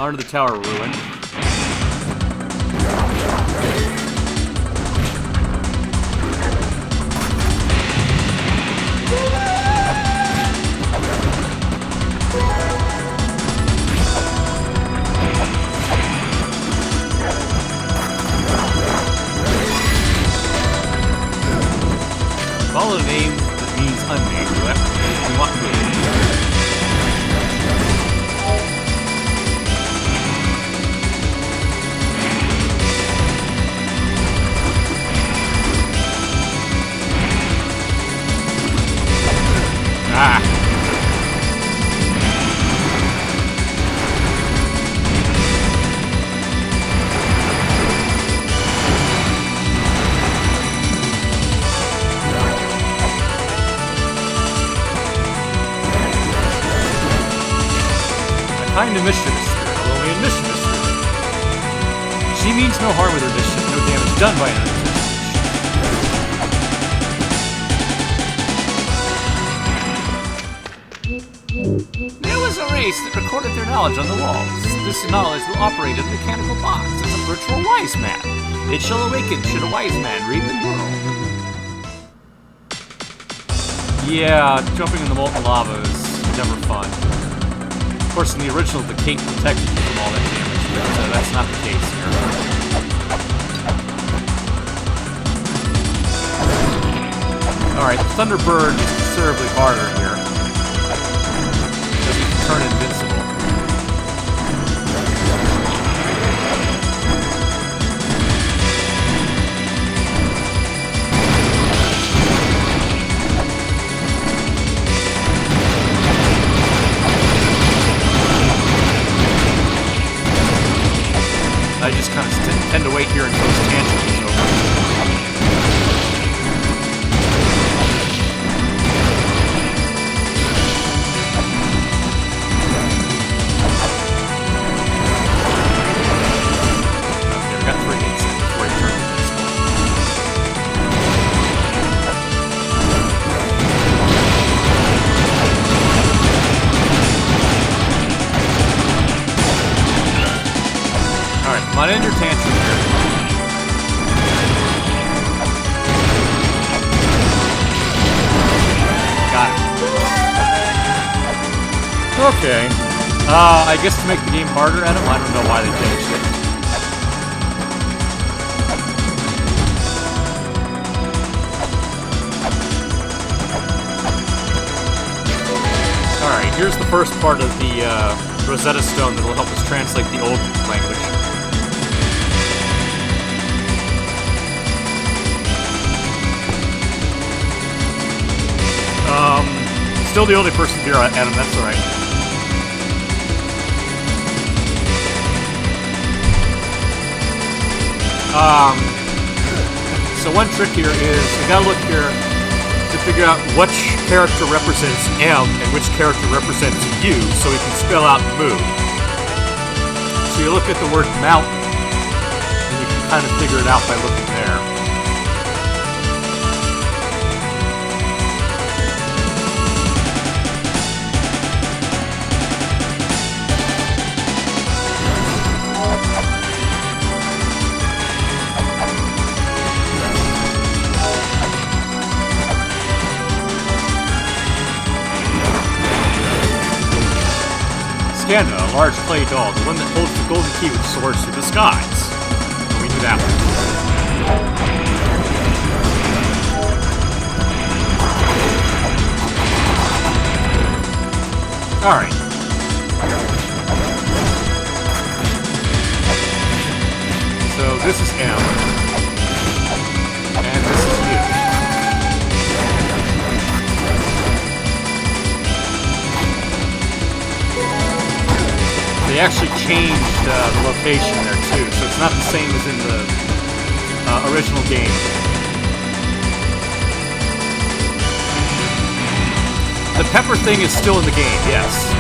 onto the Tower Ruin. Follow the name that means unnamed. We want to move. Ah. Kind of mischievous spirit, although only a mischievous spirit. She means no harm with her mischief, no damage done by her. There was a race that recorded their knowledge on the walls. This knowledge will operate in a mechanical box as a virtual wise man. It shall awaken should a wise man read the world. Yeah, jumping in the molten lava is never fun. Of course, in the original, the cape protected you from all that damage, but that's not the case here. Alright, Thunderbird is considerably harder here. Because you can turn invincible. I just kind of tend to wait here until his tantrum is over. Okay, we got 3 hits in before he turns invincible. Alright, come on in your tantrum here. Got it. Okay. I guess to make the game harder at him, I don't know why they changed it. Alright, here's the first part of the Rosetta Stone that will help us translate the old language. Still the only person here, Adam, that's alright. So one trick here is, we gotta look here to figure out which character represents M and which character represents U, so we can spell out move. So you look at the word mountain, and you can kind of figure it out by looking there. Skanda, a large clay doll, the one that holds the golden key which soars through the skies. Oh, we knew that one. Alright. So this is M. And this is U. They actually changed the location there too, so it's not the same as in the original game. The pepper thing is still in the game, yes.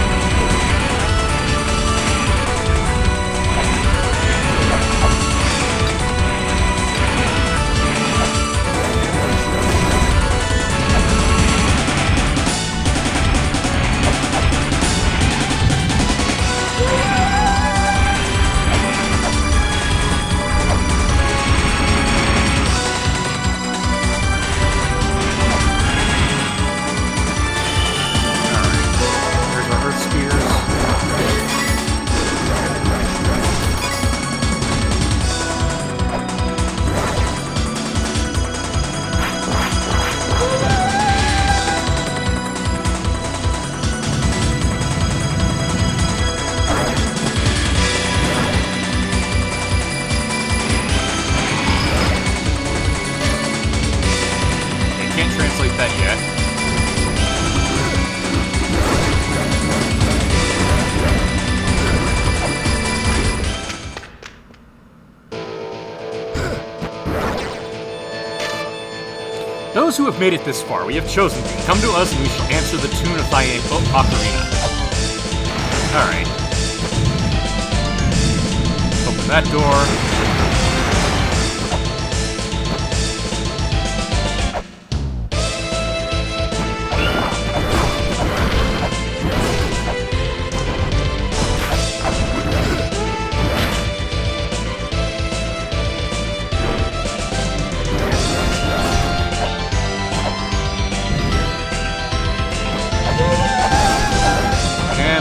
Those who have made it this far, we have chosen thee. Come to us and we shall answer the tune of thy ocarina. Alright. Open that door.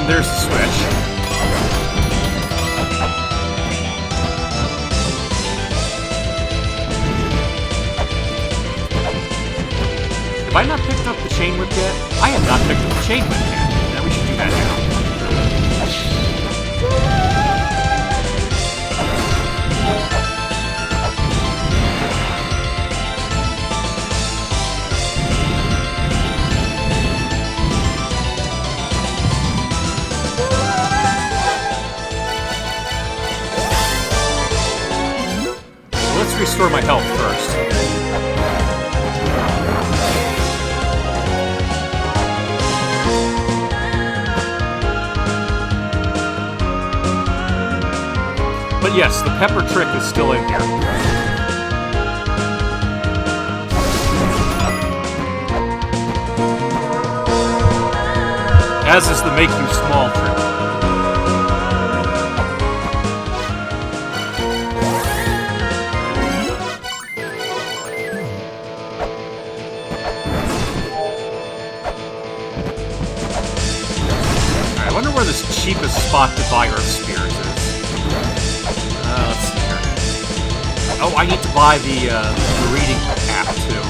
There's the switch. Have I not picked up the chain whip yet? I have not picked up the chain whip yet. Now we should do that now. Restore my health first. But yes, the pepper trick is still in here. As is the make you small trick. Cheapest spot to buy Earth Spears is. Let's see here. Oh, I need to buy the reading app too.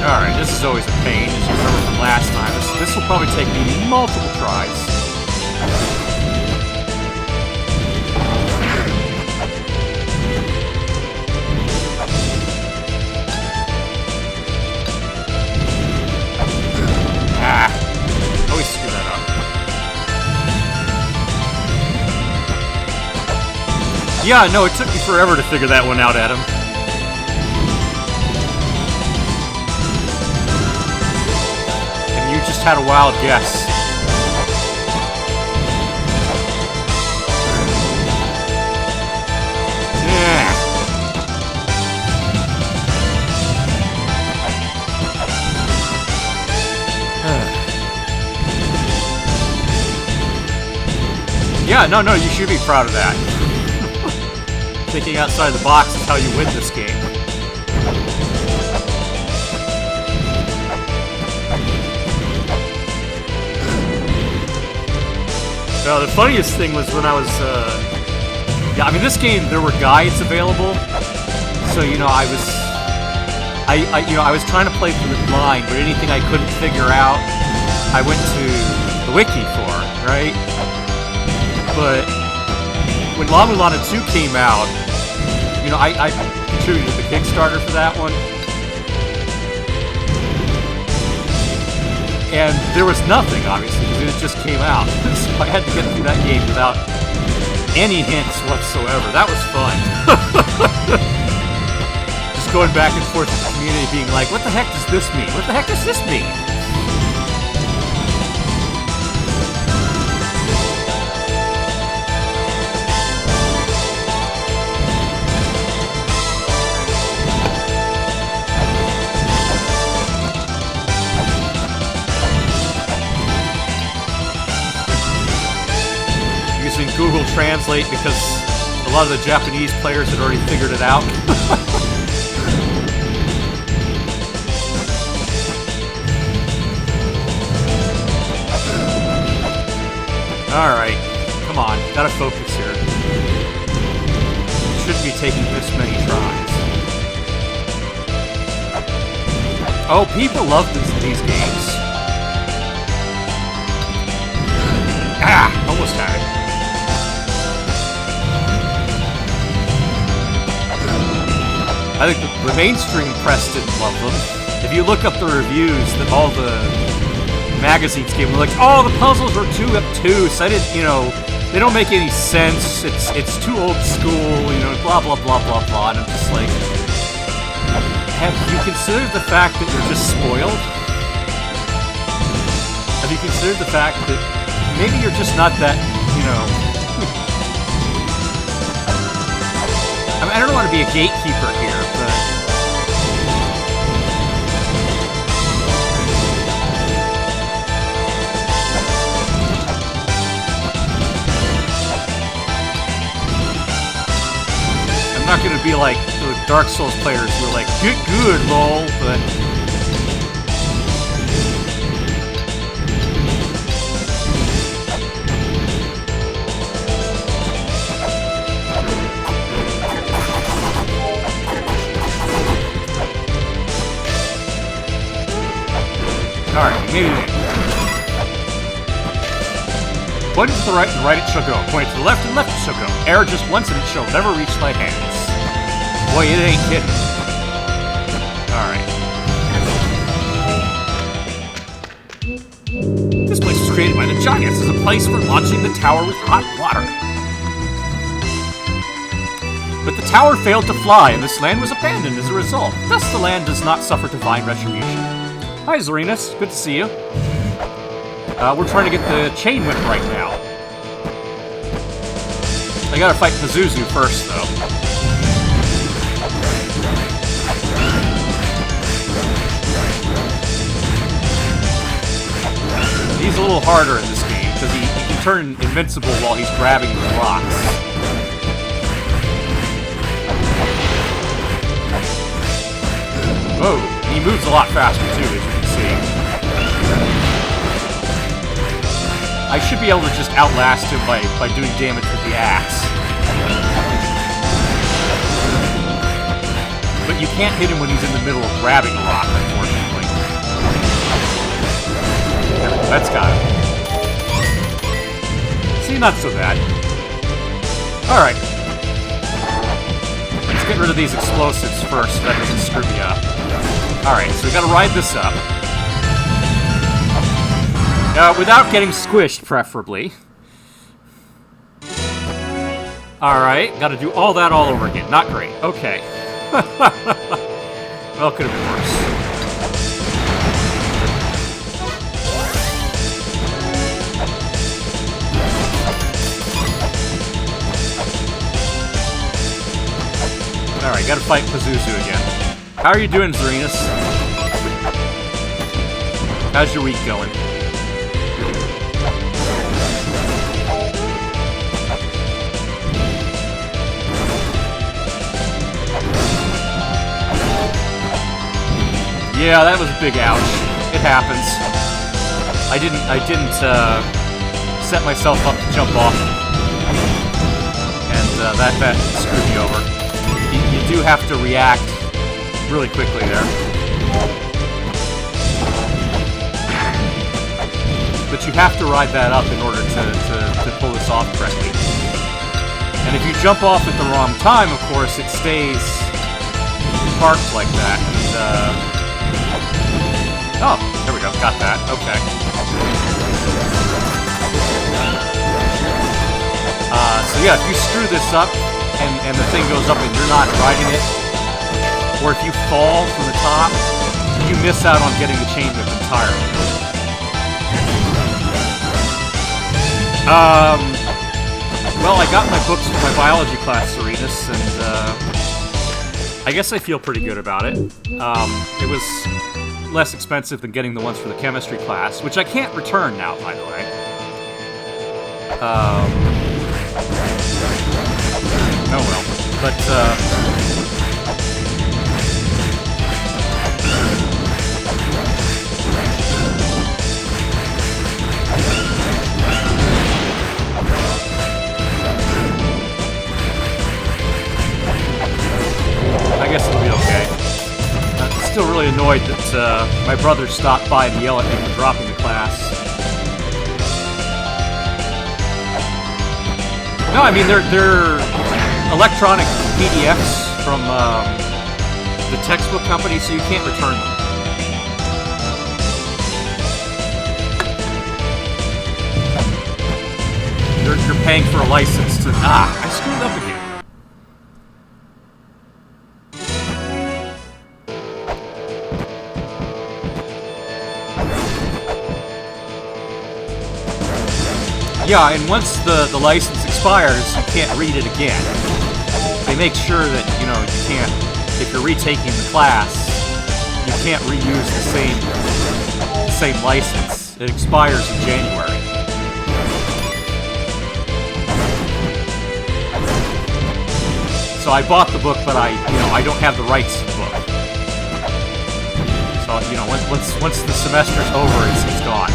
Alright, this is always a pain, as you remember from last time. This will probably take me multiple tries. Always screw that up. Yeah, no, it took me forever to figure that one out, Adam. Just had a wild guess. Yeah. Yeah, no, you should be proud of that. Thinking outside the box is how you win this game. The funniest thing was when I was, yeah, I mean, this game, there were guides available, so, you know, I was trying to play through it blind, but anything I couldn't figure out, I went to the wiki for, right? But when La Mulana 2 came out, you know, I contributed to the Kickstarter for that one, and there was nothing, obviously, because it just came out. So I had to get through that game without any hints whatsoever. That was fun. Just going back and forth with the community being like, what the heck does this mean? What the heck does this mean? Google Translate because a lot of the Japanese players had already figured it out. Alright, come on, gotta focus here. Shouldn't be taking this many tries. Oh, people love these games. Ah, almost had it. I think the mainstream press didn't love them. If you look up the reviews that all the magazines gave them, like, oh, the puzzles are too obtuse. I didn't, you know, they don't make any sense. It's too old school, you know, blah, blah, blah, blah, blah. And I'm just like, have you considered the fact that you're just spoiled? Have you considered the fact that maybe you're just not that, you know... I mean, I don't want to be a gatekeeper here, but... I'm not going to be like the Dark Souls players who are like, get good, lol, but... Alright, maybe then. Point to the right and right it shall go. Point to the left and left it shall go. Err just once and it shall never reach thy hands. Boy, it ain't kidding. Alright. This place was created by the giants as a place for launching the tower with hot water. But the tower failed to fly and this land was abandoned as a result. Thus the land does not suffer divine retribution. Hi, Zerinus. Good to see you. We're trying to get the chain whip right now. I gotta fight Pazuzu first, though. He's a little harder in this game, because he can turn invincible while he's grabbing the rocks. Whoa, he moves a lot faster, too, as you can see. I should be able to just outlast him by doing damage with the axe. But you can't hit him when he's in the middle of grabbing a rock, unfortunately. There we go, that's got him. See, not so bad. Alright. Let's get rid of these explosives first, so that doesn't screw me up. Alright, so we gotta ride this up. Without getting squished, preferably. Alright, gotta do all that all over again. Not great. Okay. Well, could have been worse. Alright, gotta fight Pazuzu again. How are you doing, Zerinus? How's your week going? Yeah, that was a big ouch. It happens. I didn't set myself up to jump off, and that screwed me over. You do have to react really quickly there. But you have to ride that up in order to pull this off correctly. And if you jump off at the wrong time, of course, it stays parked like that. And, oh, there we go. Got that. Okay. So yeah, if you screw this up and the thing goes up and you're not riding it, or if you fall from the top, you miss out on getting the chain whip entirely. Well, I got my books for my biology class, Zerinus, and I guess I feel pretty good about it. It was less expensive than getting the ones for the chemistry class, which I can't return now, by the way. Oh well. But, I guess it'll be okay. I'm still really annoyed that my brother stopped by to yell at me for dropping the class. No, I mean, they're electronic PDFs from the textbook company, so you can't return them. You're paying for a license to... I screwed up again. Yeah, and once the license expires, you can't read it again. They make sure that, you know, you can't, if you're retaking the class, you can't reuse the same license. It expires in January. So I bought the book, but I don't have the rights to the book. So, you know, once the semester's over, it's gone.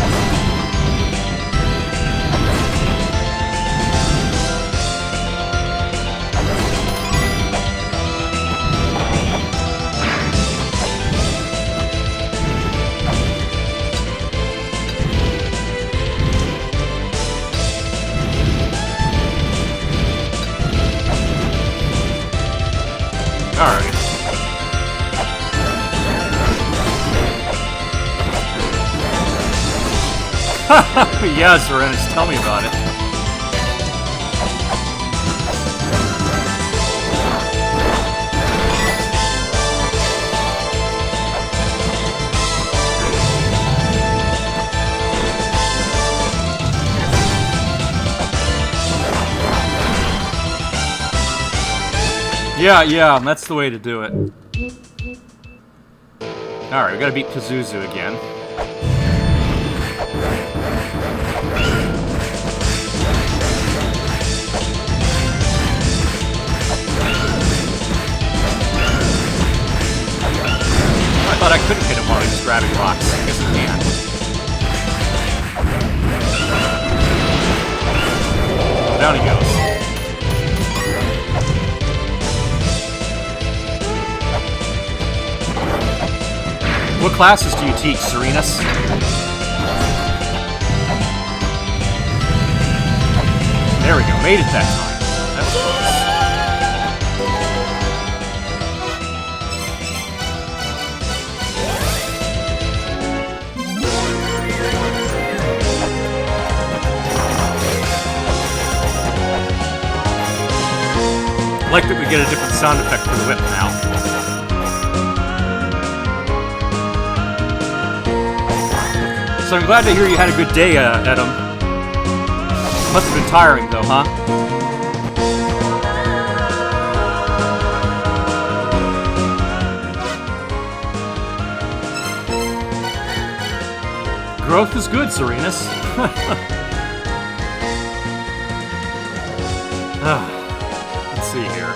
Alright. Yeah, Serenus, tell me about it. Yeah, that's the way to do it. Alright, we gotta beat Pazuzu again. I thought I couldn't hit him while he was grabbing rocks. I guess I can. Down he goes. What classes do you teach, Serenus? There we go, made it that time. That's I like that we get a different sound effect for the whip now. So I'm glad to hear you had a good day, Adam. Must have been tiring, though, huh? Growth is good, Serenus. Let's see here.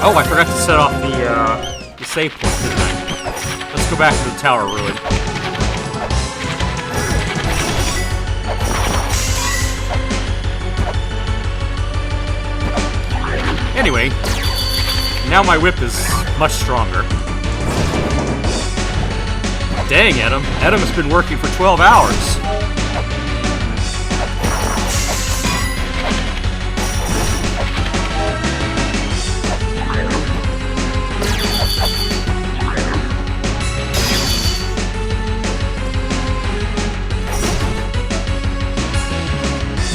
Oh, I forgot to set off the save point, didn't I? Let's go back to the Tower Ruin. Anyway, now my whip is much stronger. Dang, Adam. Adam has been working for 12 hours.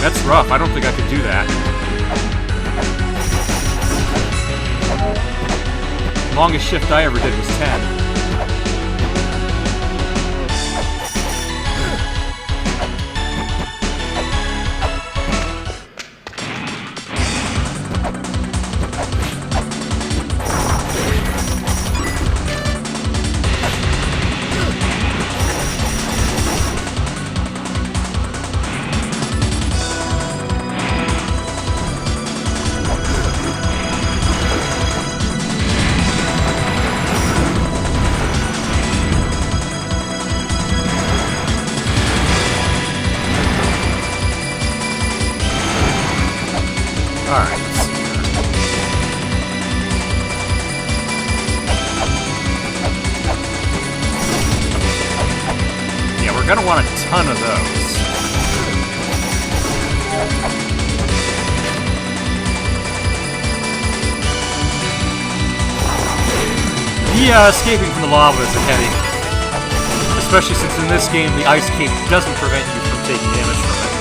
That's rough. I don't think I could do that. Longest shift I ever did was 10. Alright, let's see here. Yeah, we're gonna want a ton of those. Yeah, escaping from the lava is a headache. Especially since in this game, the ice cape doesn't prevent you from taking damage from it.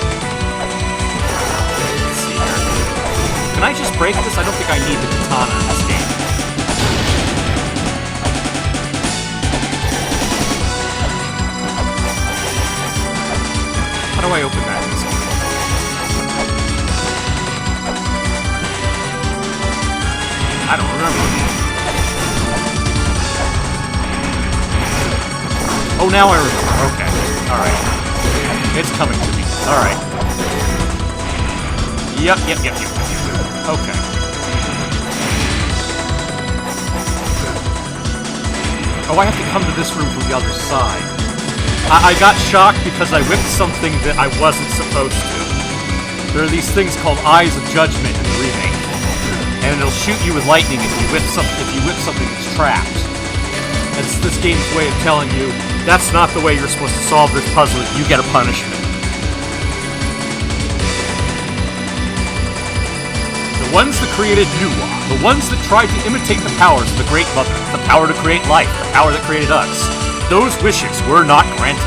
Let's see here. Can I just break this? I don't think I need the katana in this game. How do I open that in this game? I don't remember. Oh, now I remember. Okay. Alright. It's coming to me. Alright. Yep. Okay. Oh, I have to come to this room from the other side. I got shocked because I whipped something that I wasn't supposed to. There are these things called Eyes of Judgment in the remake. And it'll shoot you with lightning if you whip something that's trapped. It's this game's way of telling you, that's not the way you're supposed to solve this puzzle, you get a punishment. The ones that created Nuwa, the ones that tried to imitate the powers of the Great Mother, the power to create life, the power that created us, those wishes were not granted.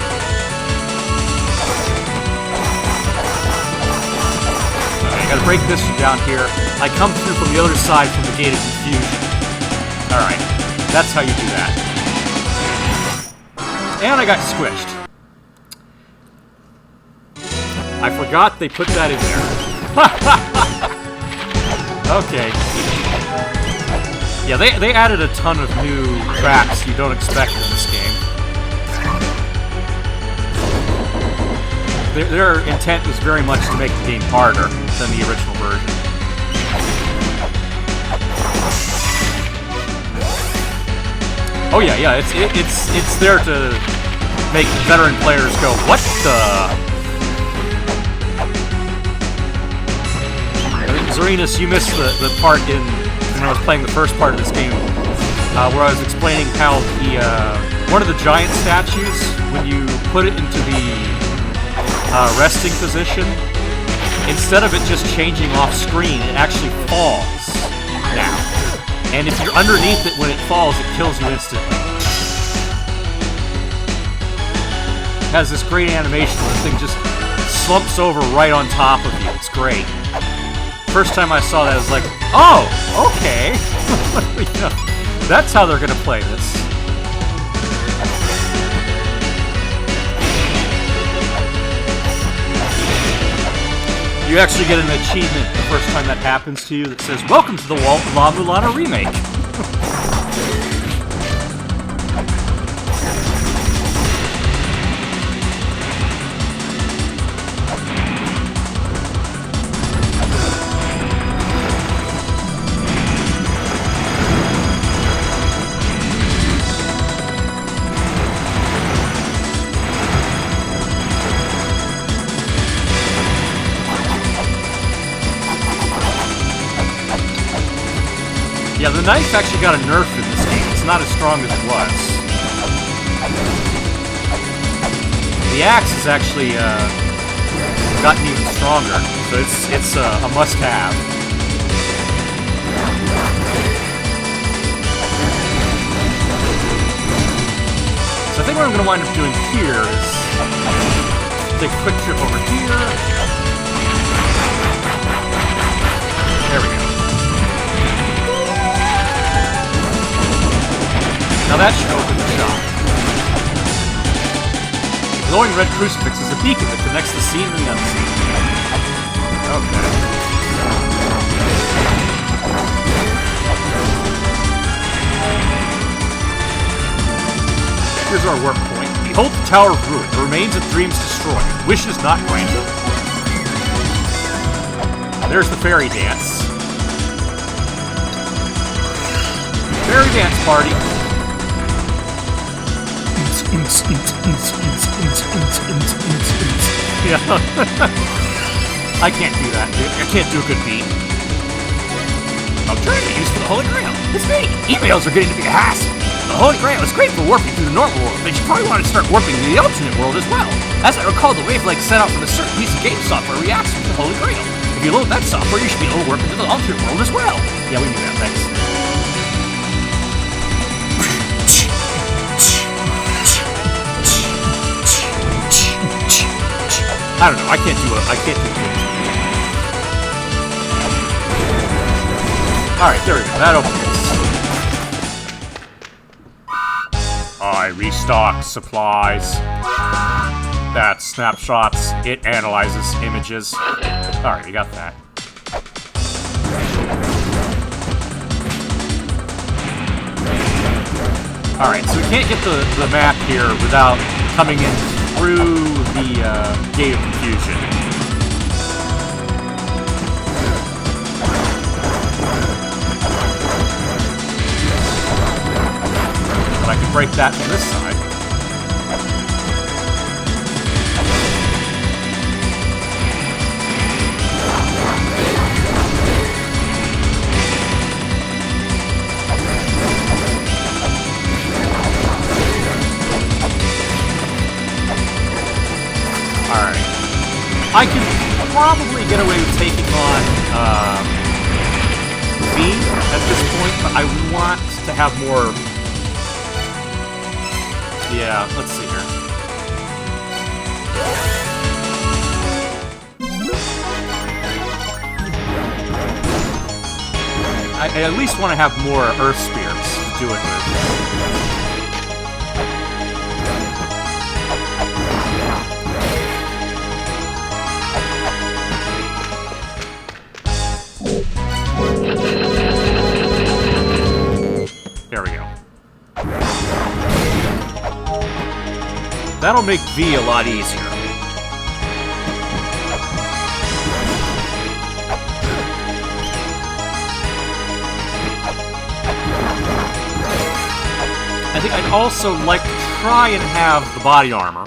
Okay, I gotta break this from down here. I come through from the other side from the Gate of Confusion. Alright, that's how you do that. And I got squished. I forgot they put that in there. Okay. Yeah, they added a ton of new traps you don't expect in this game. Their intent was very much to make the game harder than the original version. Oh yeah, it's there to make veteran players go, what the? Zerinus, you missed the part when I was playing the first part of this game, where I was explaining how one of the giant statues, when you put it into the resting position, instead of it just changing off screen, it actually falls now. And if you're underneath it when it falls, it kills you instantly. It has this great animation where the thing just slumps over right on top of you. It's great. First time I saw that, I was like, oh, okay. You know, that's how they're going to play this. You actually get an achievement the first time that happens to you that says, welcome to the Mulana Remake. Yeah, the knife actually got a nerf in this game. It's not as strong as it was. The axe has actually gotten even stronger, so it's a must-have. So I think what I'm going to wind up doing here is take a quick trip over here. There we go. Now that should open the shop. The glowing red crucifix is a beacon that connects the seen and the unseen. Okay. Here's our work point. Behold the Tower of Ruin, the remains of dreams destroyed, wishes not granted. There's the fairy dance. Fairy dance party. Yeah. I can't do that, dude. I can't do a good beat. Alternative use for the Holy Grail. It's neat. Emails are getting to be a hassle. The Holy Grail is great for warping through the normal world, but you probably want to start warping to the alternate world as well. As I recall, the wavelength sent out from a certain piece of game software reacts with the Holy Grail. If you load that software, you should be able to warp into the alternate world as well. Yeah, we knew that, thanks. I don't know. I can't do it. Alright, there we go. That opens. I restock supplies. That's snapshots. It analyzes images. Alright, we got that. Alright, so we can't get the map here without coming in through the Gate of Confusion. But I can break that from this side. Alright. I can probably get away with taking on Viy at this point, but I want to have more... Yeah, let's see here. I at least want to have more Earth Spears to do it with. There we go. That'll make Viy a lot easier. I think I'd also like to try and have the body armor.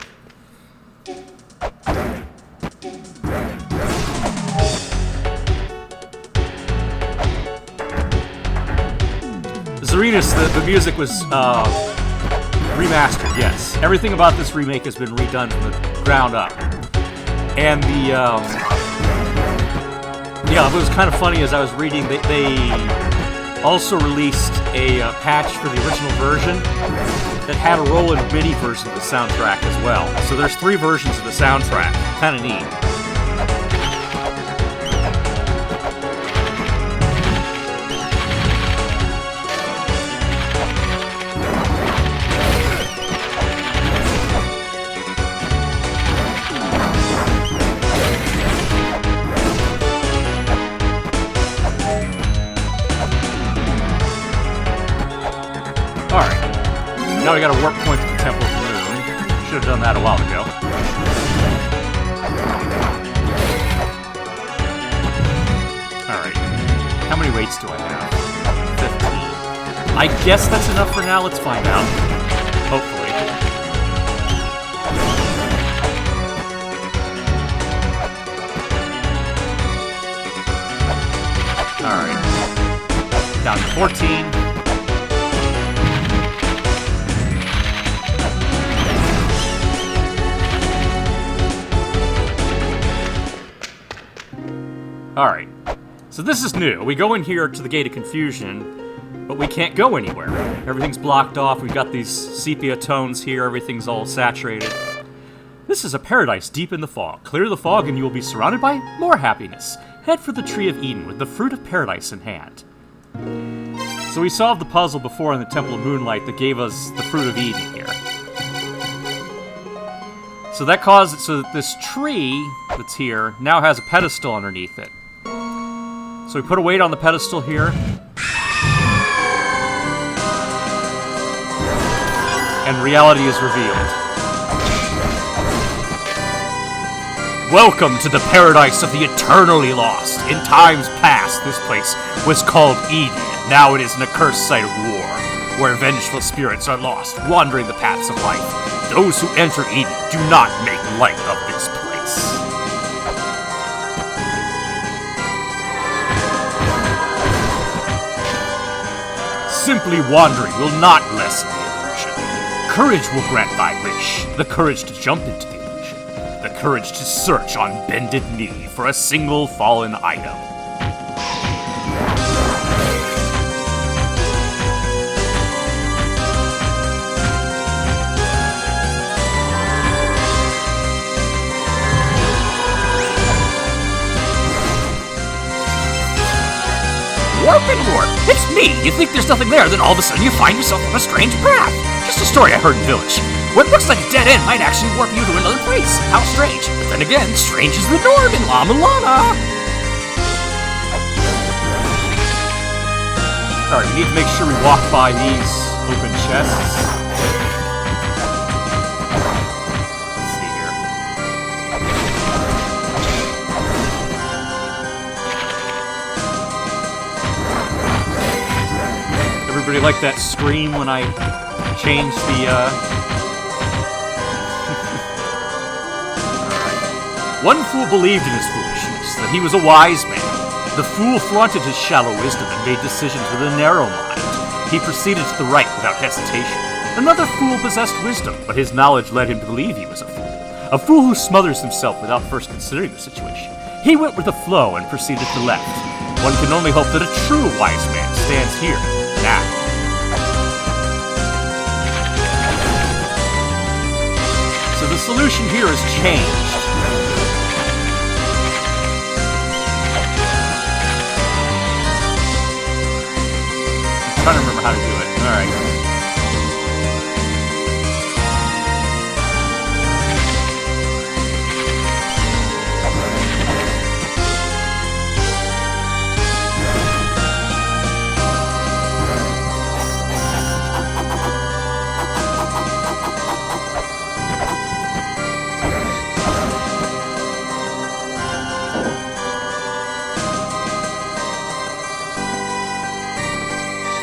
Serenus, the music was remastered, yes. Everything about this remake has been redone from the ground up. And the, yeah, what was kind of funny as I was reading, they also released a patch for the original version that had a roll and MIDI version of the soundtrack as well. So there's 3 versions of the soundtrack. Kind of neat. Now we got a warp point to the Temple of the Moon. Should have done that a while ago. Alright. How many weights do I have? 15. I guess that's enough for now. Let's find out. Hopefully. Alright. Down to 14. Alright, so this is new. We go in here to the Gate of Confusion, but we can't go anywhere. Everything's blocked off, we've got these sepia tones here, everything's all saturated. This is a paradise deep in the fog. Clear the fog and you will be surrounded by more happiness. Head for the Tree of Eden with the fruit of paradise in hand. So we solved the puzzle before in the Temple of Moonlight that gave us the fruit of Eden here. So that caused it so that this tree that's here now has a pedestal underneath it. So we put a weight on the pedestal here. And reality is revealed. Welcome to the paradise of the eternally lost. In times past, this place was called Eden. Now it is an accursed site of war, where vengeful spirits are lost, wandering the paths of life. Those who enter Eden do not make light of this place. Simply wandering will not lessen the illusion. Courage will grant thy wish. The courage to jump into the illusion. The courage to search on bended knee for a single fallen item. anymore. It's me! You think there's nothing there, then all of a sudden you find yourself on a strange path. Just a story I heard in Village. What looks like a dead end might actually warp you to another place. How strange. But then again, strange is the norm in La Mulana. Alright, we need to make sure we walk by these open chests. Let's see here. Everybody like that scream when I change the, One fool believed in his foolishness, that he was a wise man. The fool flaunted his shallow wisdom and made decisions with a narrow mind. He proceeded to the right without hesitation. Another fool possessed wisdom, but his knowledge led him to believe he was a fool. A fool who smothers himself without first considering the situation. He went with the flow and proceeded to the left. One can only hope that a true wise man stands here, now. So the solution here is changed. I'm trying to remember how to do it. Alright.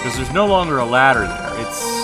Because there's no longer a ladder there. It's...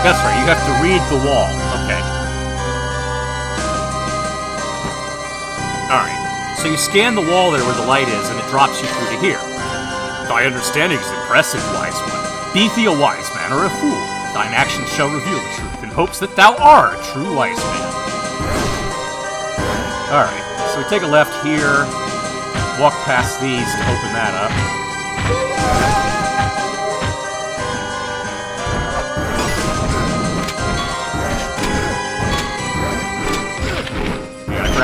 That's right, you have to read the wall. Okay. Alright, so you scan the wall there where the light is, and it drops you through to here. Thy understanding is impressive, wise one. Be thee a wise man or a fool. Thine actions shall reveal the truth, in hopes that thou art a true wise man. Alright, so we take a left here, walk past these to open that up.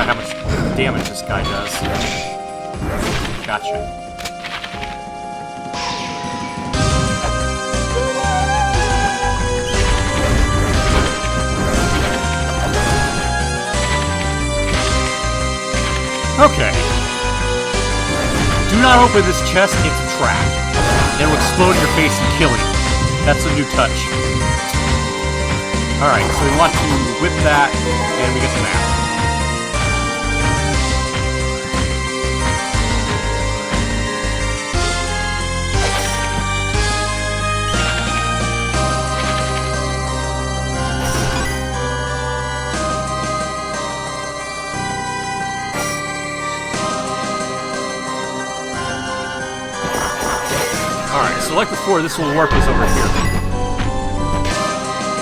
How much damage this guy does. Gotcha. Okay. Do not open this chest, it's a trap. It'll explode in your face and kill you. That's a new touch. Alright, so we want to whip that, and we get the map. So like before, this will warp us over here.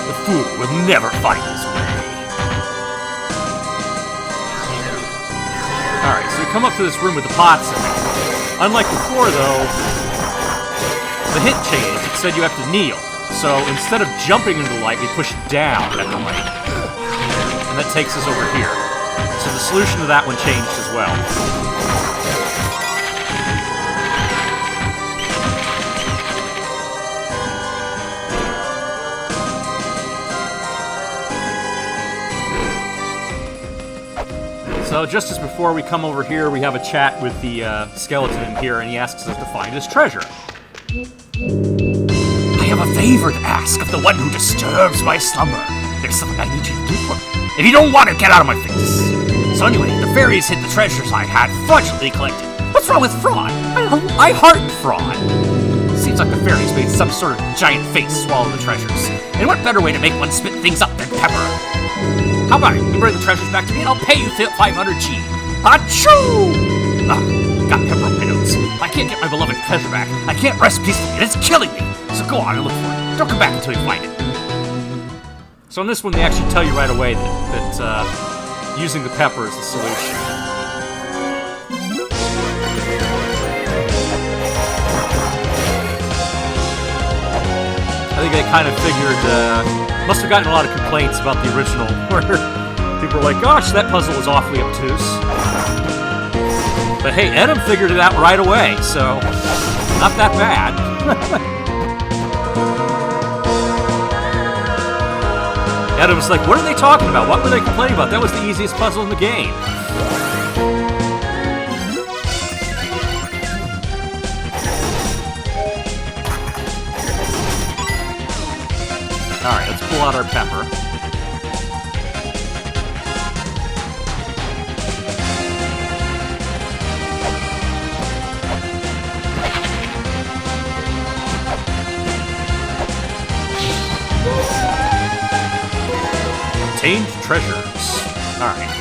The fool will never find his way. Alright, so we come up to this room with the pots in it. Unlike before, though, the hint changed. It said you have to kneel. So instead of jumping into the light, we push down at the light. And that takes us over here. So the solution to that one changed as well. So just as before we come over here, we have a chat with the skeleton in here, and he asks us to find his treasure. I have have a favor to ask of the one who disturbs my slumber. There's something I need you to do for me. If you don't want it, get out of my face. So anyway, the fairies hid the treasures I had fraudulently collected. What's wrong with fraud? I heart fraud. Seems like the fairies made some sort of giant face swallow the treasures. And what better way to make one spit things up than pepper? How about it? You bring the treasures back to me and I'll pay you 500 G. Achoo! Got pepper on my nose. I can't get my beloved treasure back. I can't rest peacefully, and it's killing me. So go on and look for it. Don't come back until you find it. So in this one, they actually tell you right away that using the pepper is the solution. I think they kind of figured, must have gotten a lot of complaints about the original, where people were like, gosh, that puzzle was awfully obtuse. But hey, Adam figured it out right away, so not that bad. Adam was like, what are they talking about? What were they complaining about? That was the easiest puzzle in the game. Alright, let's pull out our pepper. Obtained treasures. Alright.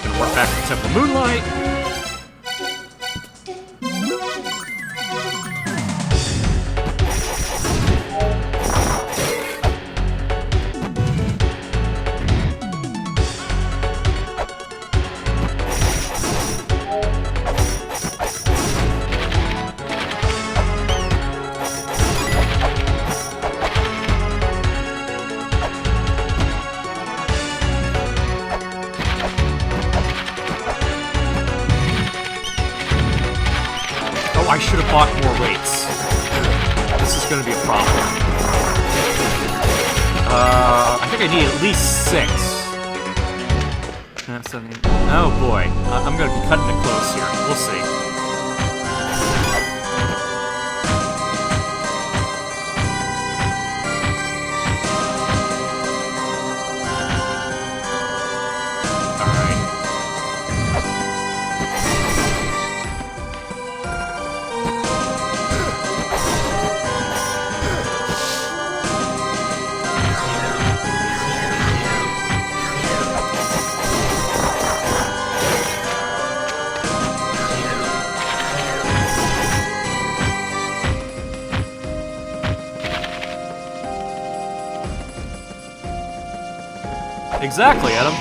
Gonna work back to the Temple of Moonlight. I should have bought more weights. This is going to be a problem. I think I need at least 6. Oh boy, I'm going to be cutting it close here. We'll see. Exactly, Adam.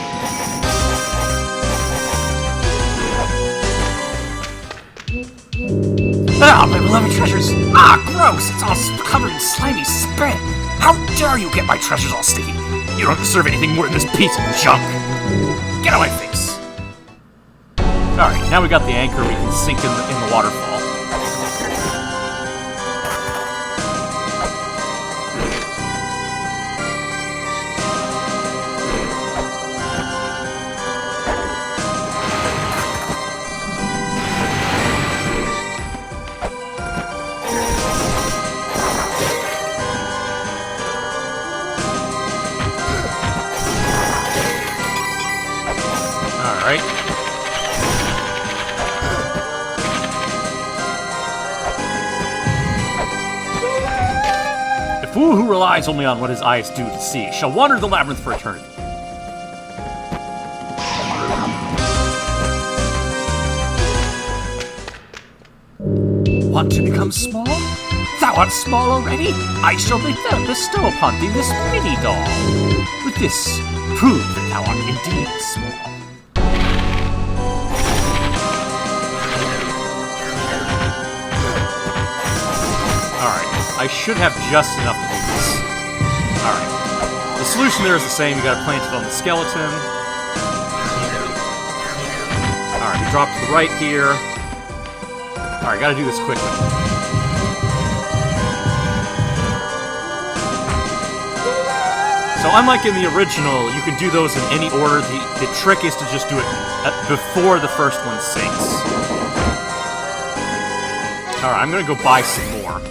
Ah, my beloved treasures! Ah, gross! It's all covered in slimy spit! How dare you get my treasures all sticky? You don't deserve anything more than this piece of junk! Get out of my face! Alright, now we got the anchor, we can sink in the waterfall. Alright. The fool who relies only on what his eyes do to see shall wander the labyrinth for eternity. Want to become small? Thou art small already? I shall bestow upon thee this mini doll. With this, prove that thou art indeed small. Alright, I should have just enough to do this. Alright. The solution there is the same, you gotta plant it on the skeleton. Alright, we drop to the right here. Alright, gotta do this quickly. So unlike in the original, you can do those in any order. The trick is to just do it before the first one sinks. Alright, I'm gonna go buy some more.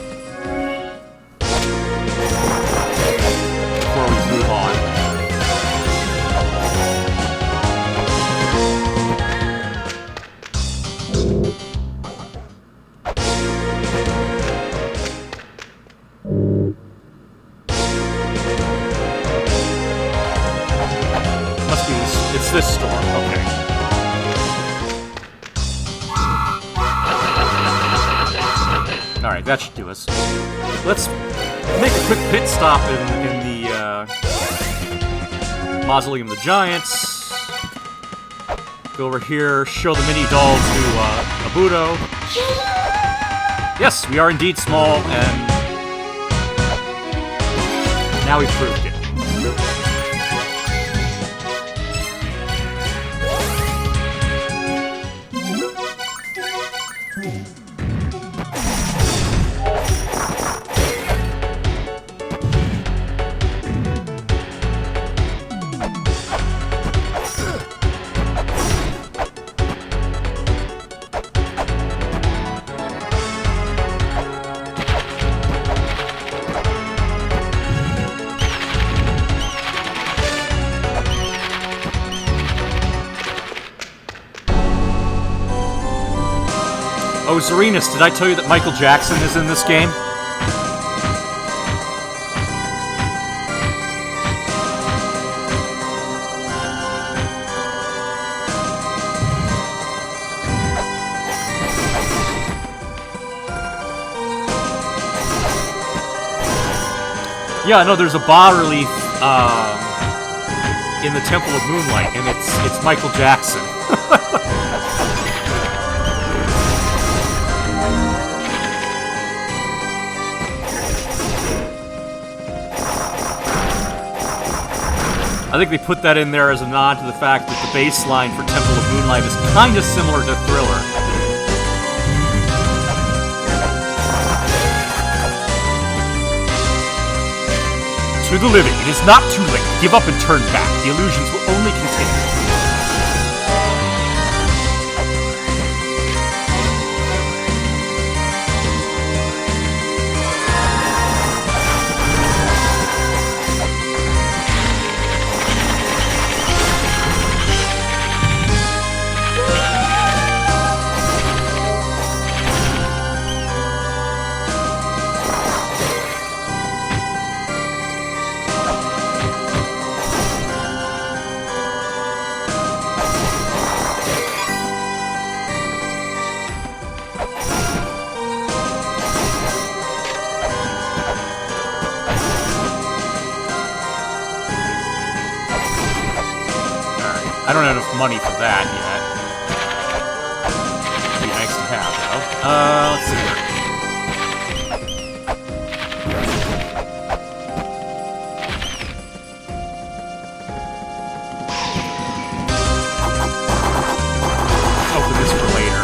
must be this. It's this storm. Okay. All right, that should do us. Let's make a quick pit stop in the Mausoleum of the Giants. Go over here, show the mini doll to Abudo. Yes, we are indeed small, and now we've proved it. Oh, Serenus, did I tell you that Michael Jackson is in this game? Yeah, no, there's a bas-relief in the Temple of Moonlight, and it's Michael Jackson. I think they put that in there as a nod to the fact that the bass line for Temple of Moonlight is kind of similar to Thriller. To the living, it is not too late. Give up and turn back. The illusions will only continue. I don't have enough money for that yet. It'd be nice to have, though. Let's see here. Open this for later.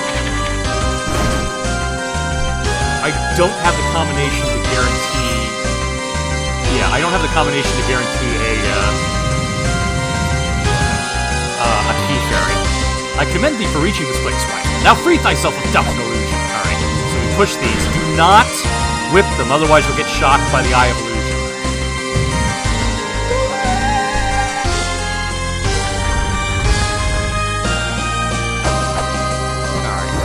I don't have the combination to guarantee... Yeah, I don't have the combination to guarantee a key fairy. I commend thee for reaching this place, wife. Now free thyself of doubt and illusion. Alright, so we push these. Do not whip them, otherwise you'll get shocked by the Eye of Illusion. Alright.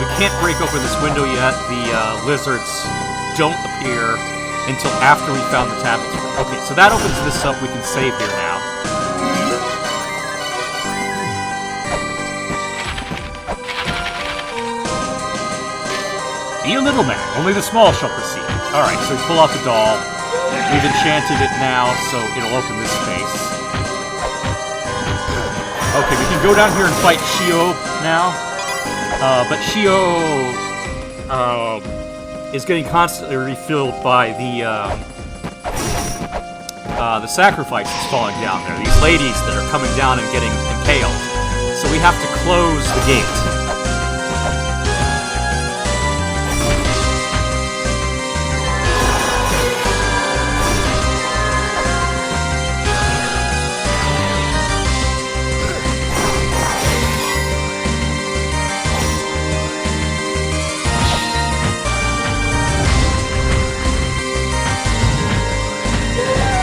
We can't break open this window yet. The lizards don't appear until after we found the tablets. Okay, so that opens this up. We can save here now. Be a little man, only the small shall perceive. Alright, so we pull out the doll. We've enchanted it now, so it'll open this space. Okay, we can go down here and fight Shio now. But Shio is getting constantly refilled by the sacrifices falling down there. These ladies that are coming down and getting impaled. So we have to close the gate.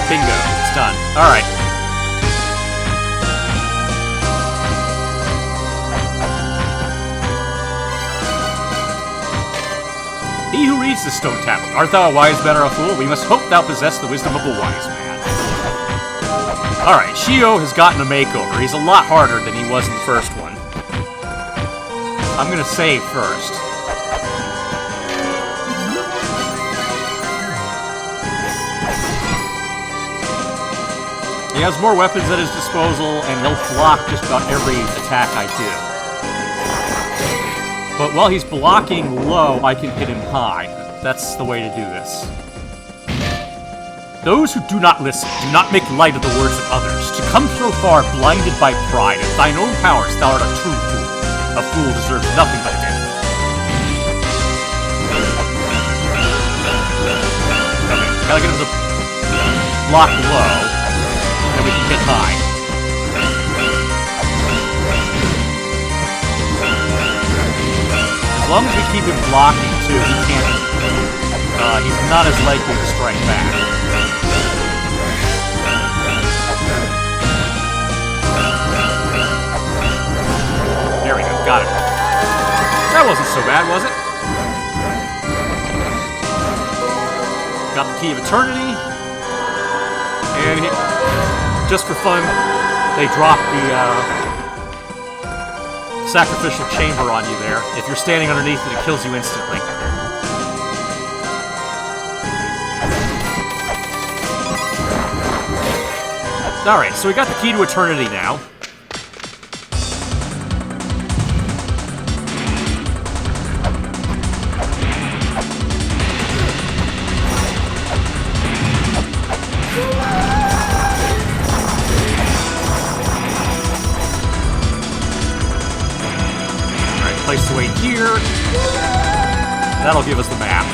Bingo, it's done. Alright. He who reads the stone tablet, art thou a wise man or a fool? We must hope thou possess the wisdom of a wise man. Alright, Shio has gotten a makeover. He's a lot harder than he was in the first one. I'm gonna save first. He has more weapons at his disposal, and he'll block just about every attack I do. But while he's blocking low, I can hit him high. That's the way to do this. Those who do not listen, do not make light of the words of others. To come so far blinded by pride, of thine own powers thou art a true fool. A fool deserves nothing but death. Okay, gotta get him to block low, and we can hit high. As long as we keep him blocking too, he can't. He's not as likely to strike back. There we go, got it. That wasn't so bad, was it? Got the Key of Eternity. And just for fun, they drop the sacrificial chamber on you there. If you're standing underneath it, it kills you instantly. Alright, so we got the Key to Eternity now. Place to wait here. That'll give us the map.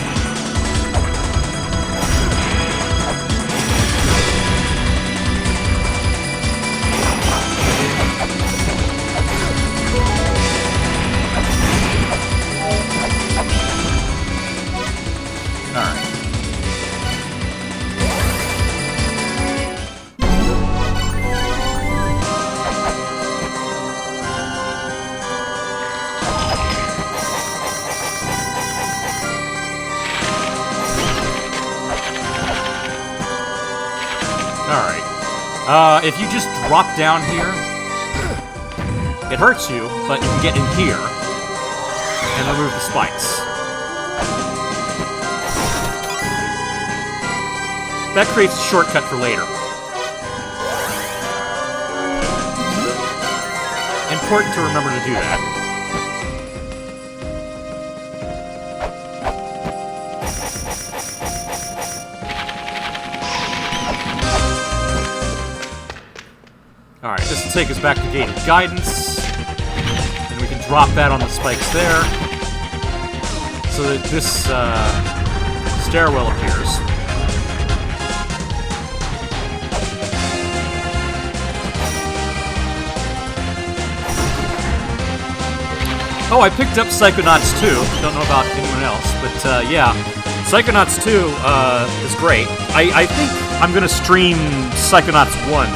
Alright. If you just drop down here, it hurts you, but you can get in here and remove the spikes. That creates a shortcut for later. Important to remember to do that. Alright, this will take us back to Gated Guidance. And we can drop that on the spikes there. So that this stairwell appears. Oh, I picked up Psychonauts 2. Don't know about anyone else, but yeah. Psychonauts 2 is great. I think I'm going to stream Psychonauts 1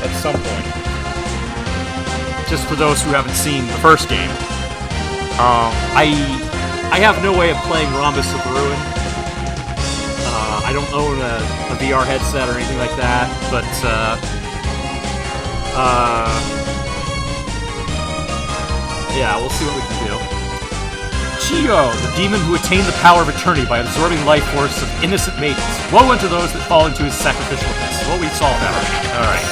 at some point. Just for those who haven't seen the first game. I have no way of playing Rhombus of Ruin. I don't own a VR headset or anything like that, but yeah, we'll see what we can do. Chiyo, the demon who attained the power of eternity by absorbing life force of innocent maidens. Woe unto those that fall into his sacrificial pits. Well, we solved that already. Alright.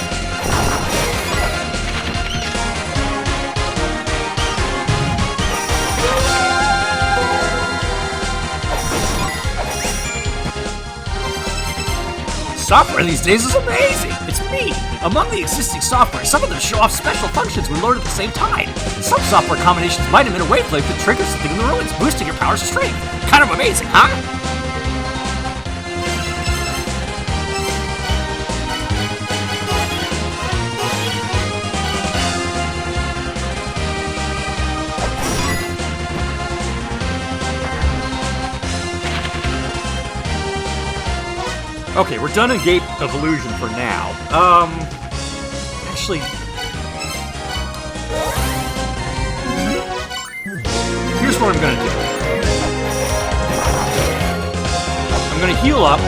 Software these days is amazing! It's me! Among the existing software, some of them show off special functions when loaded at the same time. Some software combinations might emit a wavelength that triggers something in the ruins, boosting your power's strength. Kind of amazing, huh? Okay, we're done in Gate of Illusion for now. Actually, here's what I'm gonna do. I'm gonna heal up.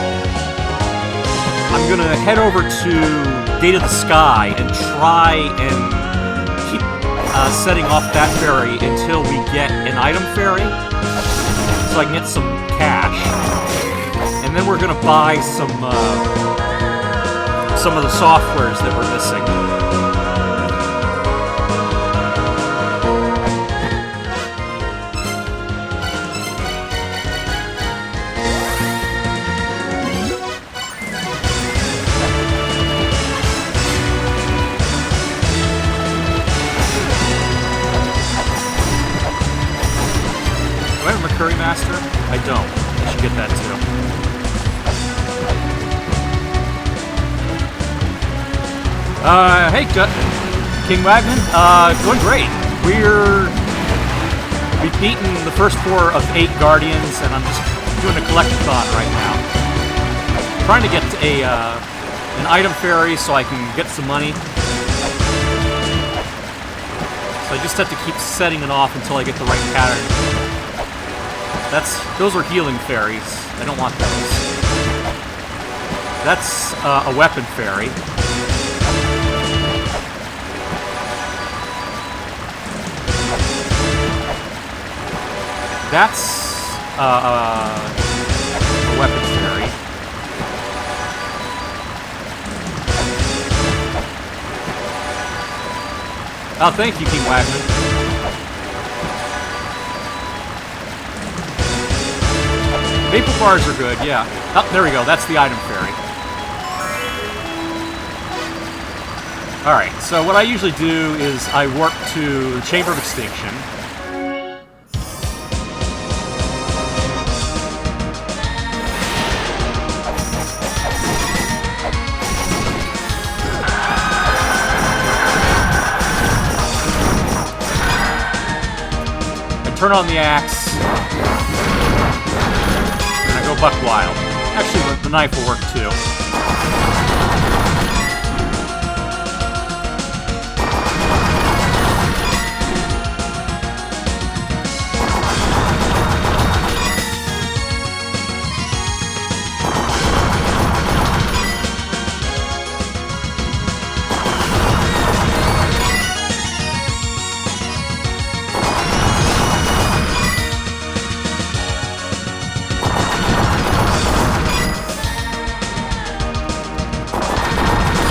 I'm gonna head over to Gate of the Sky and try and keep setting off that ferry until we get an item ferry, so I can get some cash. And then we're gonna buy some of the softwares that we're missing. Do I have a Mercury Master? I don't. I should get that too. Hey, King Wagman. Going great. We've beaten the first 4 of 8 Guardians, and I'm just doing a collectathon right now. Trying to get an item fairy so I can get some money. So I just have to keep setting it off until I get the right pattern. Those are healing fairies. I don't want those. That's a weapon fairy. That's a weapon fairy. Oh, thank you, King Wagman. Maple bars are good, yeah. Oh, there we go. That's the item fairy. Alright, so what I usually do is I warp to the Chamber of Extinction. I turn on the axe. Buck wild. Actually, the knife will work too.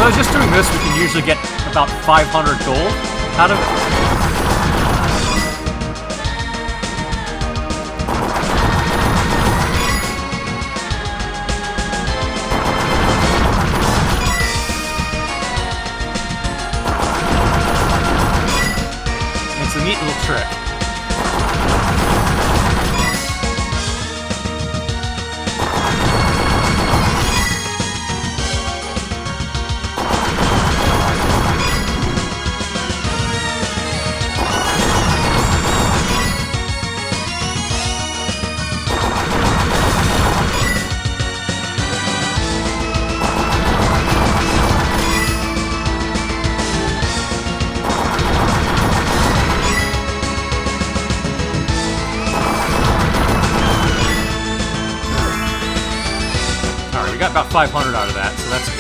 So just doing this, we can usually get about 500 gold out of it. It's a neat little trick. Got about 500 out of that, so that's good.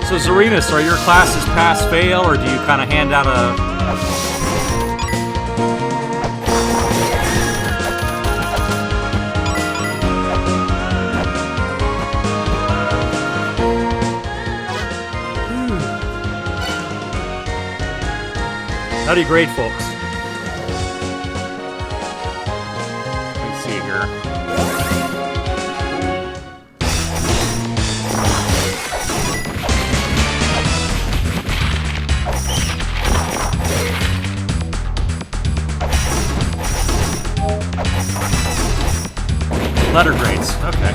So Zarinus, are your classes pass-fail, or do you kind of hand out a... How do you grade, folks? Let's see here. Letter grades, okay.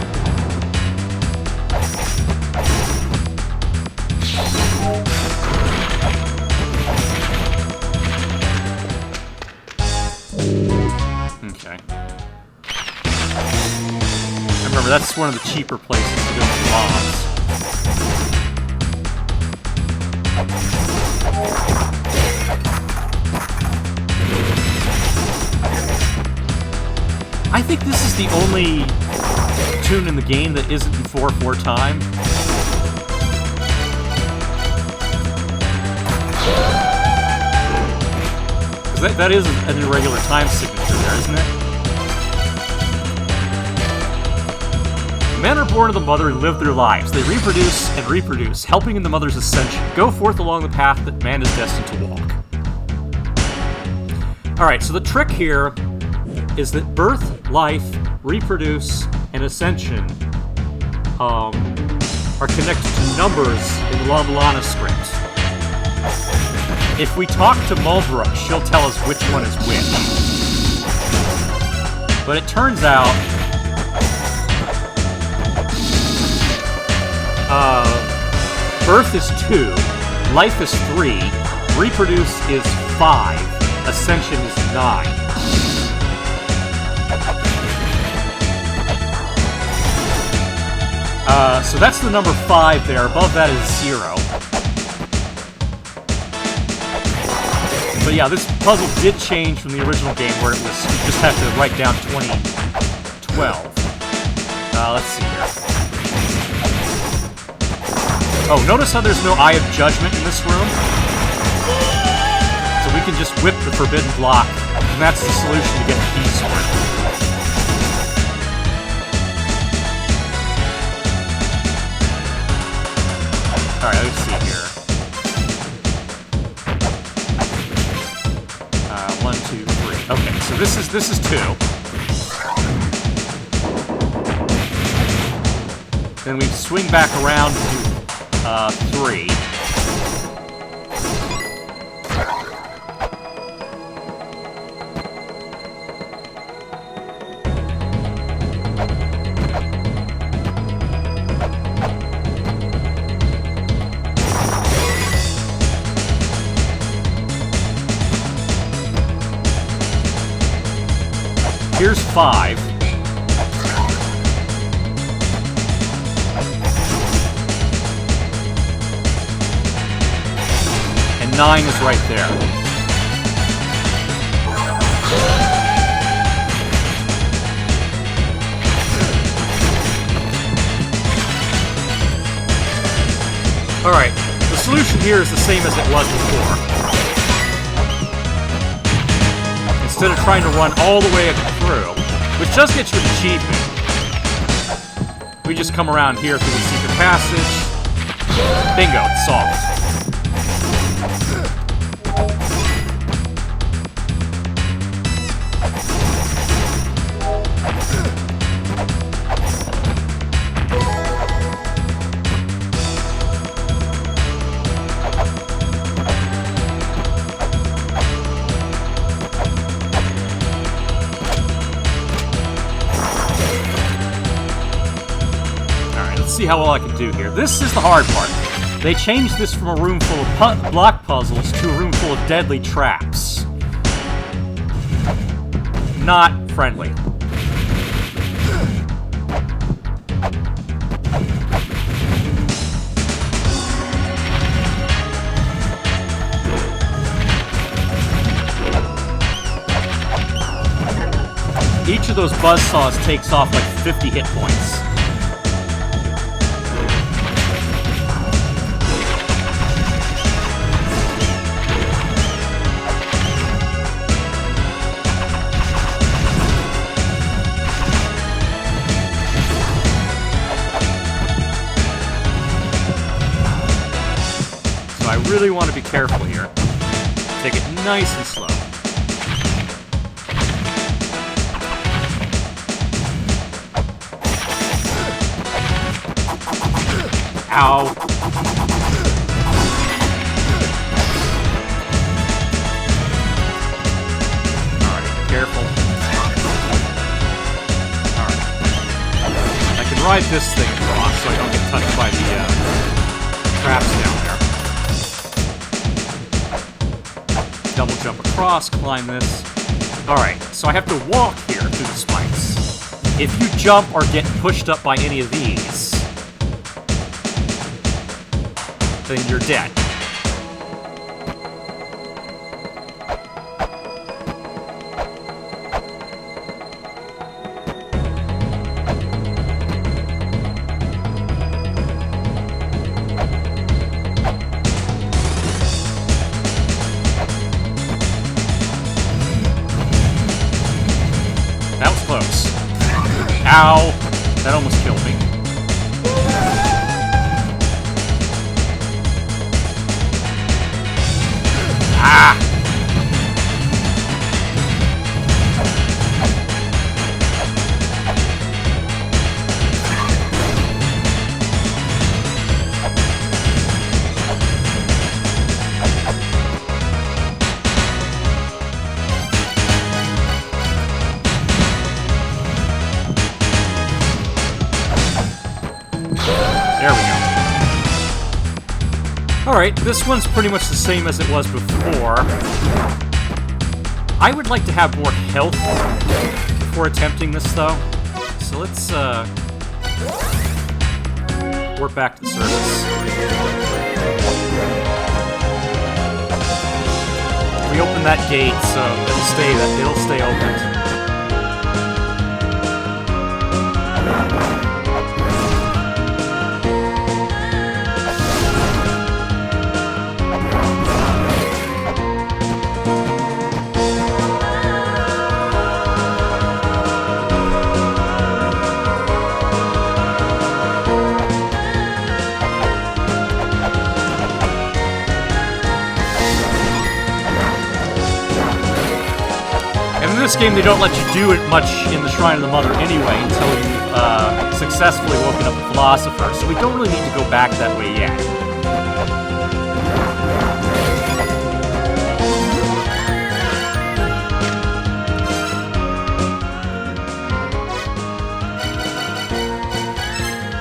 Remember, that's one of the cheaper places to go for bombs. the only tune in the game that isn't in 4/4 time? Because that is an irregular time signature there, isn't it? Men are born of the mother and live their lives. They reproduce and reproduce, helping in the mother's ascension. Go forth along the path that man is destined to walk. Alright, so the trick here is that birth, life, reproduce, and ascension are connected to numbers in the Mulana script. If we talk to Mulbrook, she'll tell us which one is which. But it turns out birth is 2, life is 3, reproduce is 5, ascension is 9. So that's the number 5 there. Above that is 0. But yeah, this puzzle did change from the original game where it was, you just have to write down 2012. Let's see here. Oh, notice how there's no Eye of Judgment in this room? So we can just whip the forbidden block, and that's the solution to get the key sword. Alright, let's see here. 1, 2, 3. Okay, so this is 2. Then we swing back around to 3. Here's 5. And 9 is right there. Alright, the solution here is the same as it was before. Instead of trying to run all the way through, which does get you an achievement, we just come around here through the secret passage. Bingo, it's solved. See how well I can do here. This is the hard part. They changed this from a room full of block puzzles to a room full of deadly traps. Not friendly. Each of those buzzsaws takes off like 50 hit points. I really want to be careful here. Take it nice and slow. Ow. Alright, careful. Alright. I can ride this thing across so I don't get touched by the traps down there. Double jump across, climb this. Alright, so I have to walk here through the spikes. If you jump or get pushed up by any of these, then you're dead. Ow! That almost killed me. Ah! There we go. Alright, this one's pretty much the same as it was before. I would like to have more health before attempting this, though. So let's, warp back to the surface. We open that gate, so it'll stay open. In this game, they don't let you do it much in the Shrine of the Mother anyway until you've successfully woken up the Philosopher, so we don't really need to go back that way yet.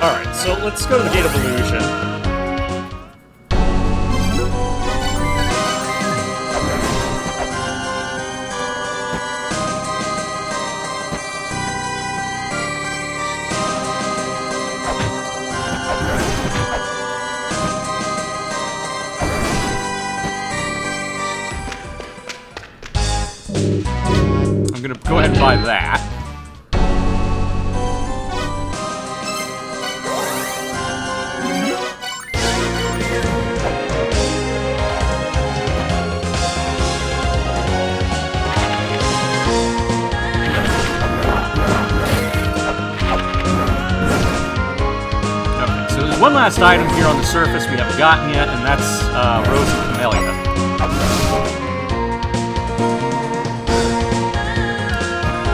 Alright, so let's go to the Gate of Illusion. I'm gonna go ahead and buy that. Okay, so there's one last item here on the surface we haven't gotten yet, and that's Rose of Camellia.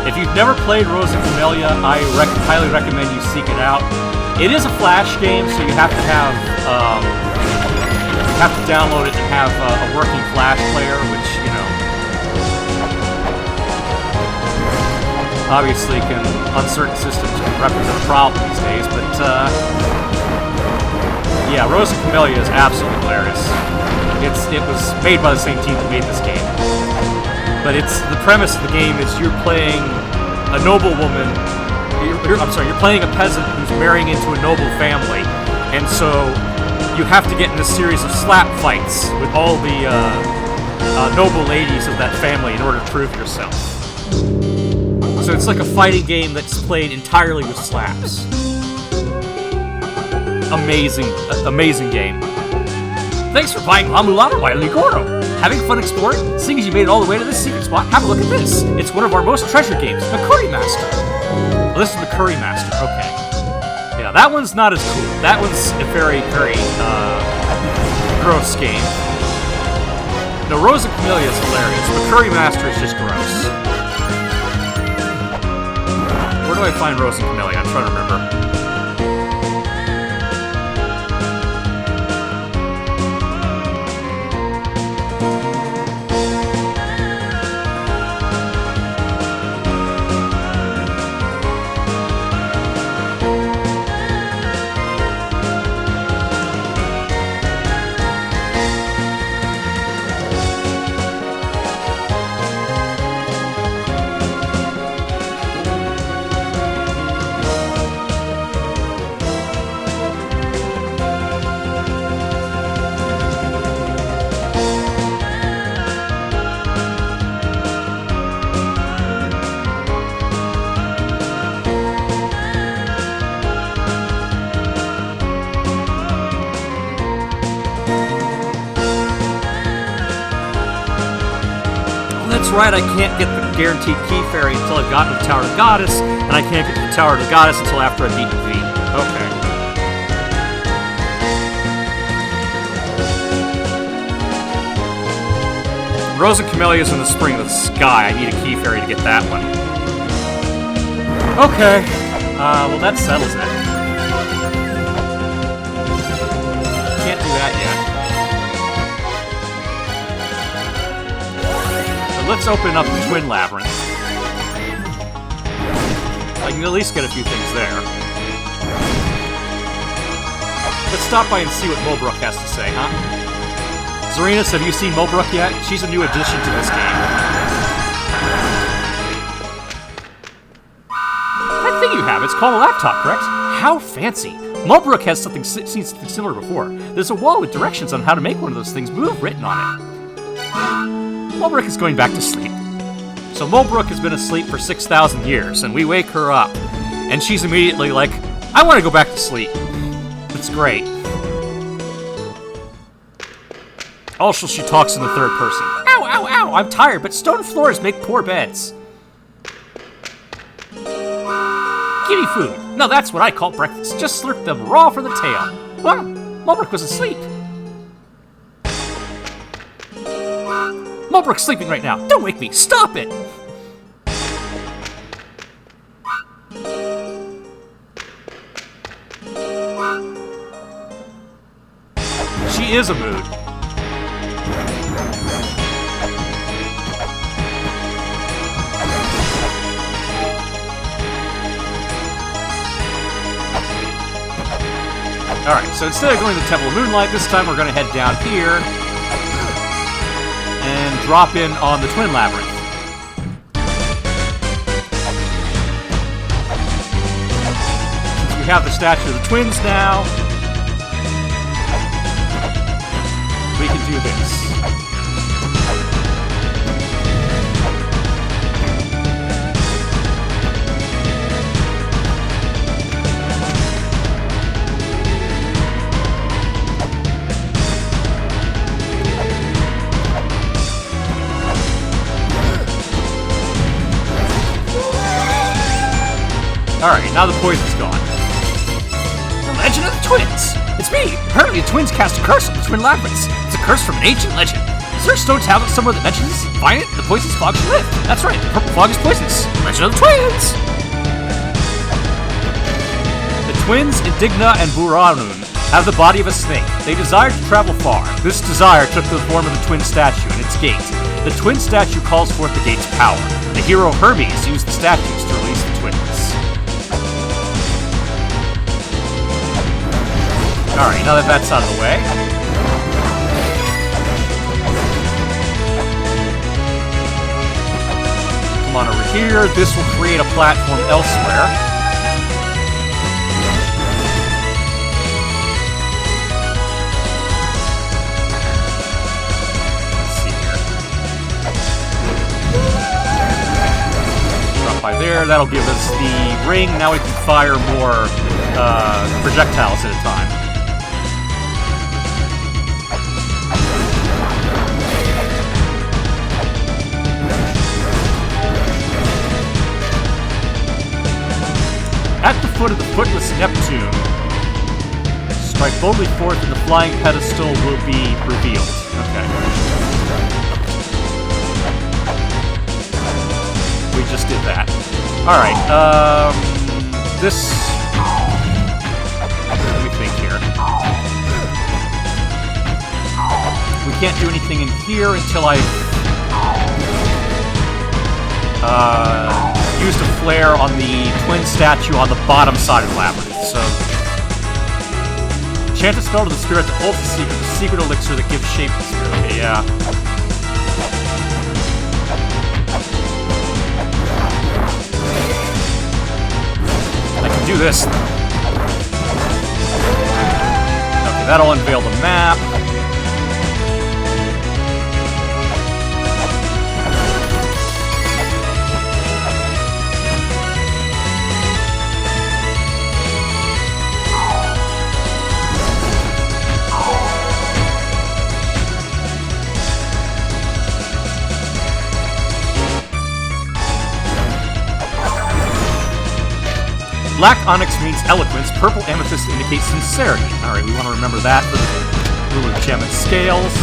If you've never played Rose of Camellia, I highly recommend you seek it out. It is a Flash game, so you have to download it and have a working Flash player, which, you know, obviously on certain systems can represent a problem these days, but yeah, Rose of Camellia is absolutely hilarious. It was made by the same team that made this game. But the premise of the game is you're playing a noblewoman. You're playing a peasant who's marrying into a noble family, and so you have to get in a series of slap fights with all the noble ladies of that family in order to prove yourself. So it's like a fighting game that's played entirely with slaps. Amazing game. Thanks for buying La Mulana by Ligoro. Having fun exploring? Seeing as you made it all the way to this secret spot, have a look at this. It's one of our most treasured games, McCurry Master. Well, this is McCurry Master, okay. Yeah, that one's not as cool. That one's a very, very, gross game. No, Rose of Camellia is hilarious. McCurry Master is just gross. Where do I find Rose of Camellia? I'm trying to remember. that's right, I can't get the guaranteed key fairy until I've gotten to the Tower of the Goddess, and I can't get to the Tower of the Goddess until after I've beaten Viy. Okay. Rose and Camellias in the Spring of the Sky. I need a key fairy to get that one. Okay. Well, that settles it. Can't do that yet. But let's open up the Twin Labyrinth. I can at least get a few things there. Let's stop by and see what Mulbrook has to say, huh? Zarinus, have you seen Mulbrook yet? She's a new addition to this game. That thing you have, it's called a laptop, correct? How fancy. Mulbrook has seen something similar before. There's a wall with directions on how to make one of those things move written on it. Mulbrook is going back to sleep. So Mulbrook has been asleep for 6,000 years, and we wake her up, and she's immediately like, I want to go back to sleep. It's great. Also, she talks in the third person. Ow, ow, ow, I'm tired, but stone floors make poor beds. Give me food. No, that's what I call breakfast. Just slurp them raw from the tail. Well, Mulbrook was asleep. Mulbrook's sleeping right now. Don't wake me. Stop it. She is a mood. Alright, so instead of going to the Temple of Moonlight, this time we're going to head down here and drop in on the Twin Labyrinth. Since we have the statue of the twins now, we can do this. Alright, now the poison's gone. The Legend of the Twins! It's me! Apparently the twins cast a curse on the Twin Labyrinths. It's a curse from an ancient legend. Is there a stone tablet somewhere that mentions this? Find it, the poisonous fog should lift. That's right, the purple fog is poisonous. Legend of the Twins! The twins, Indigna and Buranun, have the body of a snake. They desire to travel far. This desire took the form of the twin statue and its gate. The twin statue calls forth the gate's power. The hero Hermes used the statues to release the twins. Alright, now that that's out of the way. Come on over here. This will create a platform elsewhere. Let's see here. Drop by there. That'll give us the ring. Now we can fire more projectiles at a time. At the foot of the footless Neptune, strike boldly forth and the flying pedestal will be revealed. Okay. We just did that. Alright, this... Let me think here. We can't do anything in here until I've used a flare on the twin statue on the bottom side of the labyrinth, so... Chant a spell to the spirit that holds the secret elixir that gives shape to the spirit. Okay, yeah. I can do this. Okay, that'll unveil the map. Black onyx means eloquence. Purple amethyst indicates sincerity. Alright, we want to remember that for the rule of gem and scales.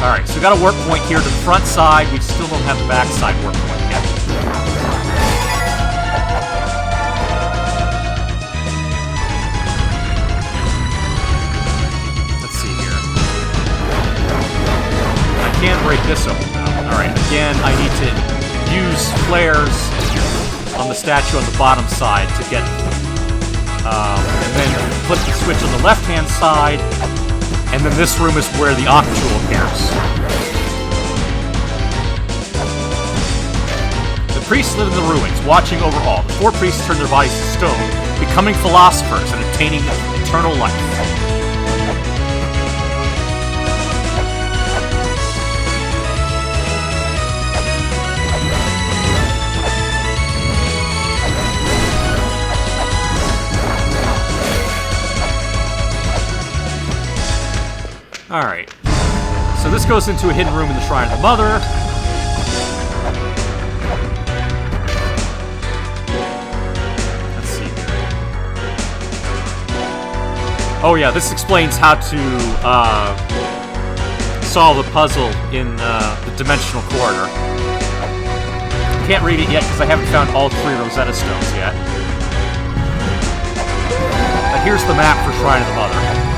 Alright, so we got a work point here to the front side. We still don't have the back side work point yet. Let's see here. I can break this open though. Alright, again, I need to use flares on the statue on the bottom side to get... and then flip the switch on the left-hand side. And then this room is where the Octul appears. The priests live in the ruins, watching over all. The 4 priests turn their bodies to stone, becoming philosophers and attaining eternal life. Alright, so this goes into a hidden room in the Shrine of the Mother. Let's see here. Oh yeah, this explains how to solve the puzzle in the Dimensional Corridor. Can't read it yet because I haven't found all 3 Rosetta Stones yet. But here's the map for Shrine of the Mother.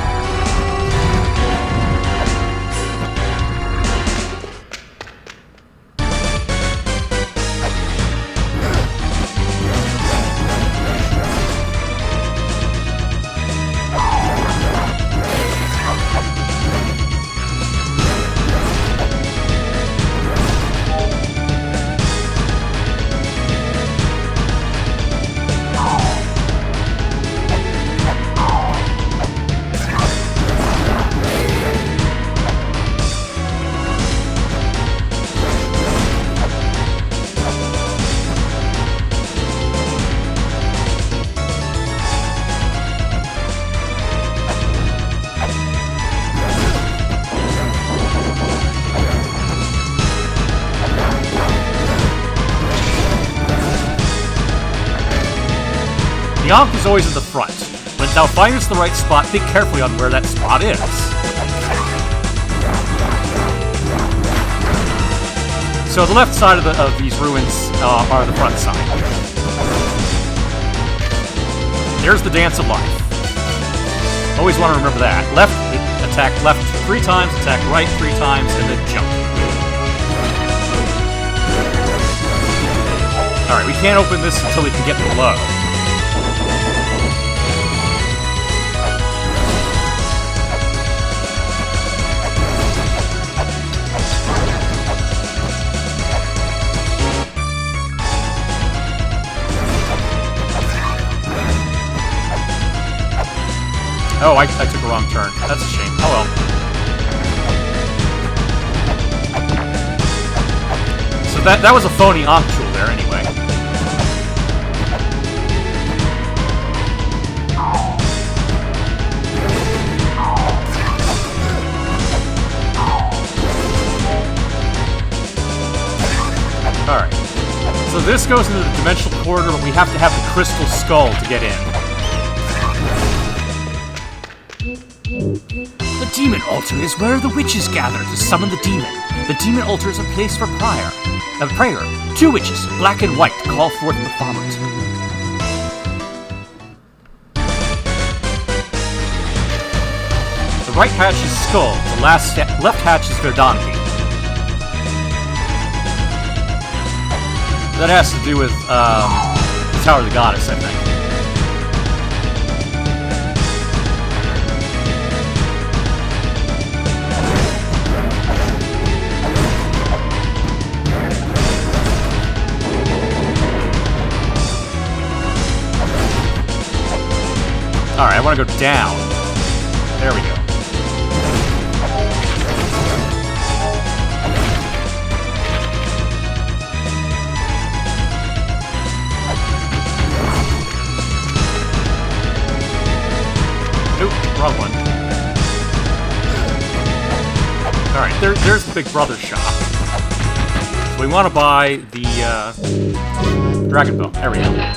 The Ankh is always in the front. When thou findest the right spot, think carefully on where that spot is. So the left side of these ruins are the front side. There's the Dance of Life. Always want to remember that. Left, attack left 3 times, attack right 3 times, and then jump. Alright, we can't open this until we can get below. Oh, I took a wrong turn. That's a shame. Oh well. So that was a phony Octul there anyway. Alright. So this goes into the Dimensional Corridor, but we have to have the Crystal Skull to get in. The Demon Altar is where the witches gather to summon the demon. The Demon Altar is a place for prayer. 2 witches, black and white, call forth Baphomet. The right hatch is Skull, the left hatch is Verdandi. That has to do with the Tower of the Goddess, I think. Alright, I want to go down. There we go. Oop, wrong one. Alright, there's the Big Brother shop. So we want to buy the Dragon Bow. There we go.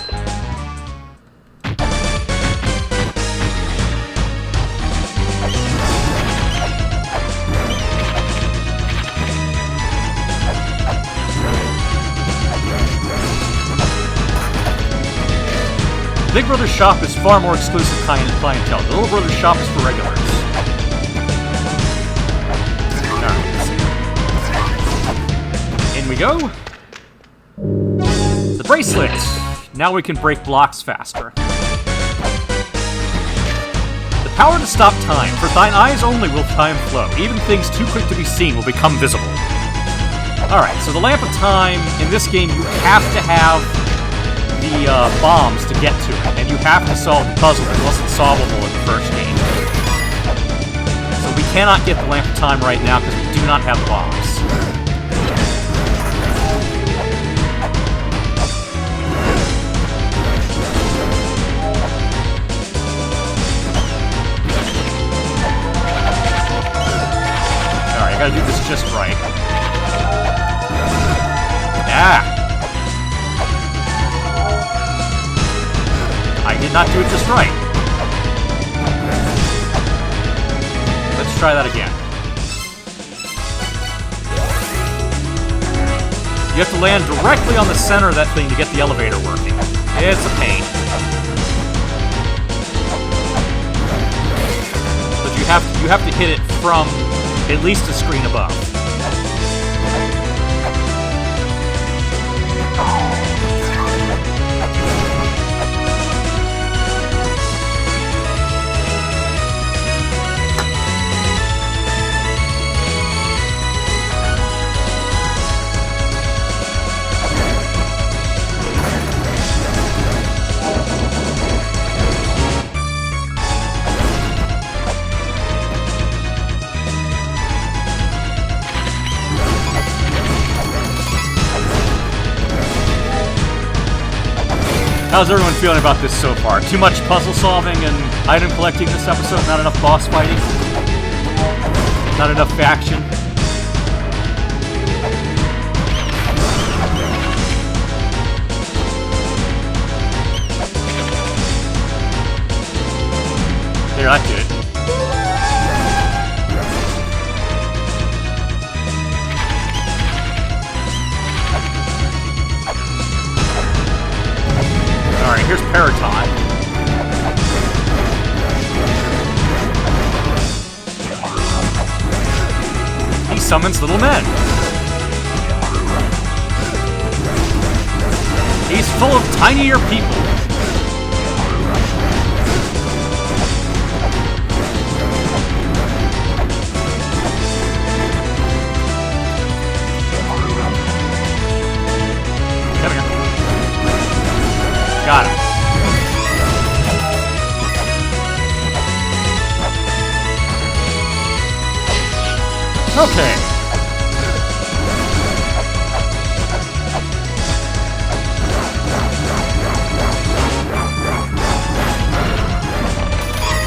Big Brother's shop is far more exclusive clientele. The Little Brother's shop is for regulars. Alright, let's see. In we go. The bracelet! Now we can break blocks faster. The power to stop time. For thine eyes only will time flow. Even things too quick to be seen will become visible. Alright, so the Lamp of Time, in this game, you have to have the bombs to get to it, and you have to solve the puzzle that wasn't solvable in the first game. So we cannot get the Lamp of Time right now because we do not have the bombs. Alright, I gotta do this just right. Ah! I did not do it just right. Let's try that again. You have to land directly on the center of that thing to get the elevator working. It's a pain. But you have to hit it from at least a screen above. How's everyone feeling about this so far? Too much puzzle solving and item collecting this episode? Not enough boss fighting? Not enough action? There, that did it. Alright, here's Paraton. He summons little men. He's full of tinier people. Come here. Got him. Okay.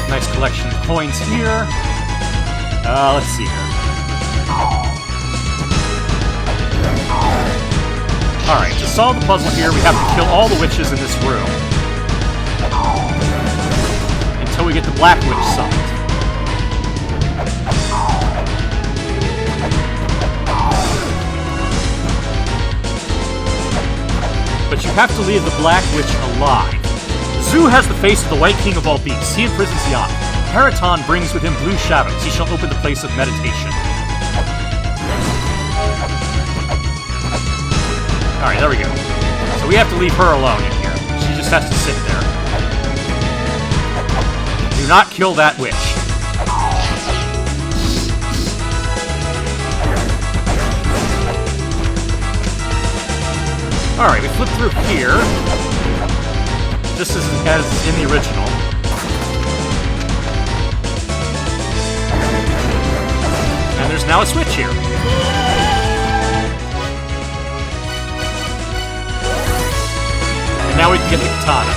Nice collection of coins here. Let's see here. Alright, to solve the puzzle here, we have to kill all the witches in this room. Until we get the Black Witch summoned. But you have to leave the Black Witch alive. Zu has the face of the White King of all beasts. He imprisons Yana. Paraton brings with him blue shadows. He shall open the place of meditation. Alright, there we go. So we have to leave her alone in here. She just has to sit there. Do not kill that witch. Alright, we flip through here. This is as in the original. And there's now a switch here. And now we can get the katana.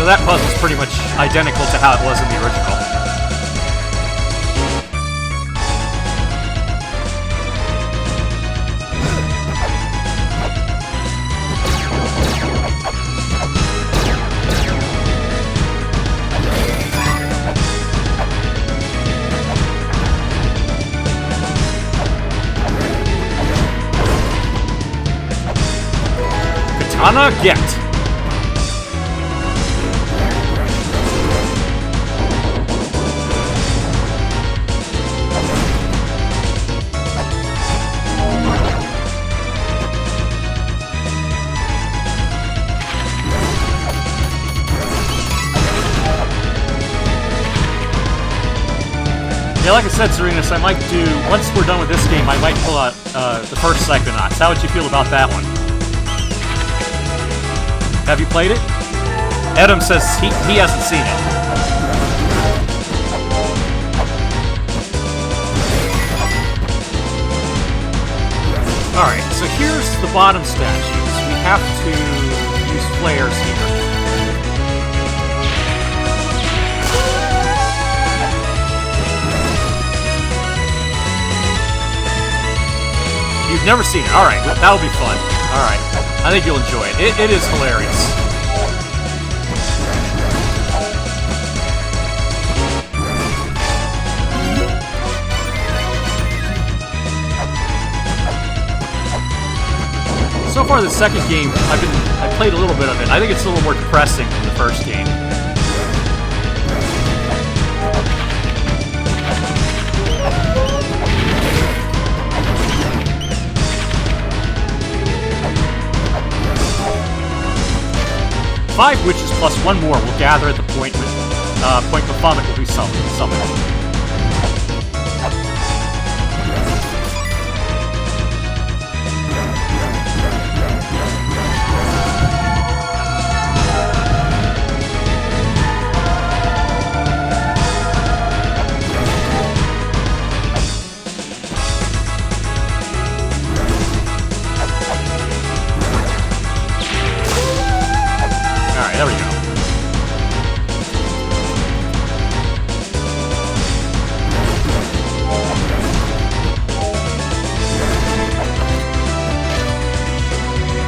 So that puzzle's pretty much identical to how it was in the original. Katana, get! Yeah, like I said, Serenus, I might do, once we're done with this game, I might pull out the first Psychonauts. How would you feel about that one? Have you played it? Adam says he hasn't seen it. Alright, so here's the bottom statues. We have to use flares here. You've never seen it. Alright, that'll be fun. Alright. I think you'll enjoy it. It is hilarious. So far, the second game, I played a little bit of it. I think it's a little more depressing than the first game. Five witches plus one more will gather at the point Baphomet will be summoned. There we go.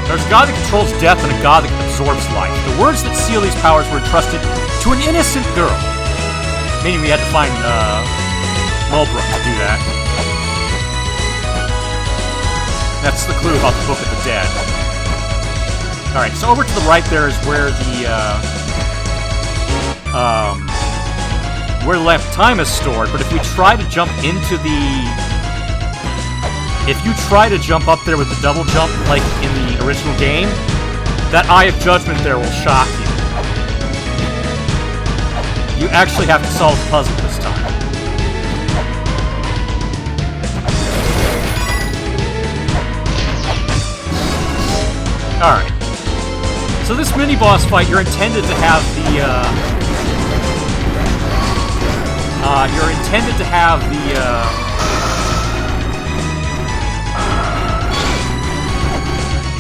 There's a god that controls death and a god that absorbs life. The words that seal these powers were entrusted to an innocent girl. Meaning we had to find Mulbrook to do that. That's the clue about the Book of the Dead. Alright, so over to the right there is where the Lamp of Time is stored, but if we try to jump into the... If you try to jump up there with the double jump, like in the original game, that Eye of Judgment there will shock you. You actually have to solve the puzzle this time. Alright. So this mini-boss fight, you're intended to have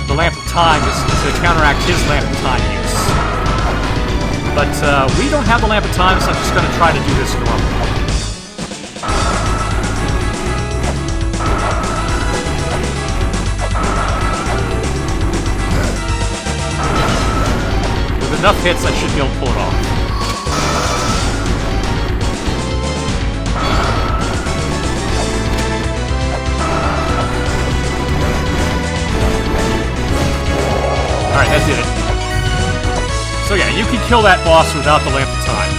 the Lamp of Time to counteract his Lamp of Time use. But we don't have the Lamp of Time, so I'm just going to try to do this normally. With enough hits, I should be able to pull it off. Alright, that did it. So yeah, you can kill that boss without the Lamp of Time.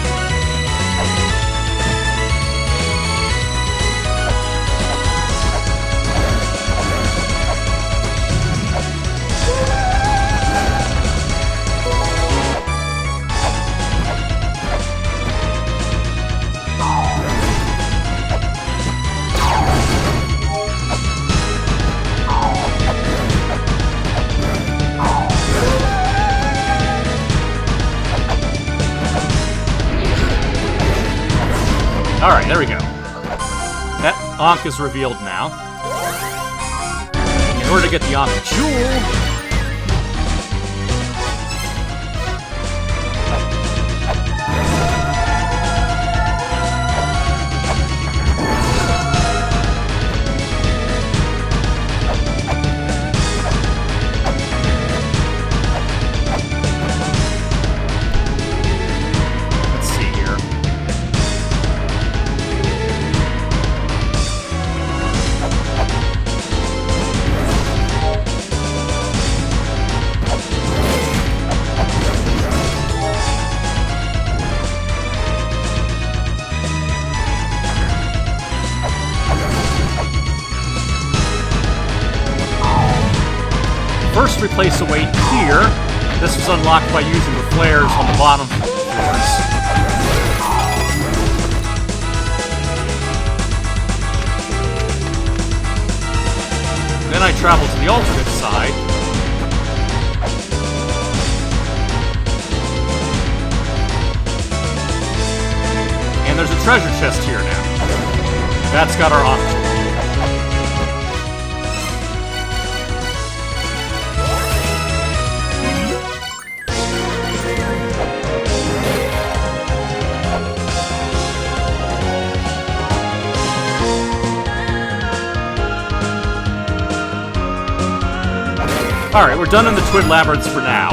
Alright, there we go. That Ankh is revealed now. In order to get the Ankh Jewel... first replace a weight here. This was unlocked by using the flares on the bottom floors. Then I travel to the alternate side. And there's a treasure chest here now. That's got our option. Alright, we're done in the Twin Labyrinths for now.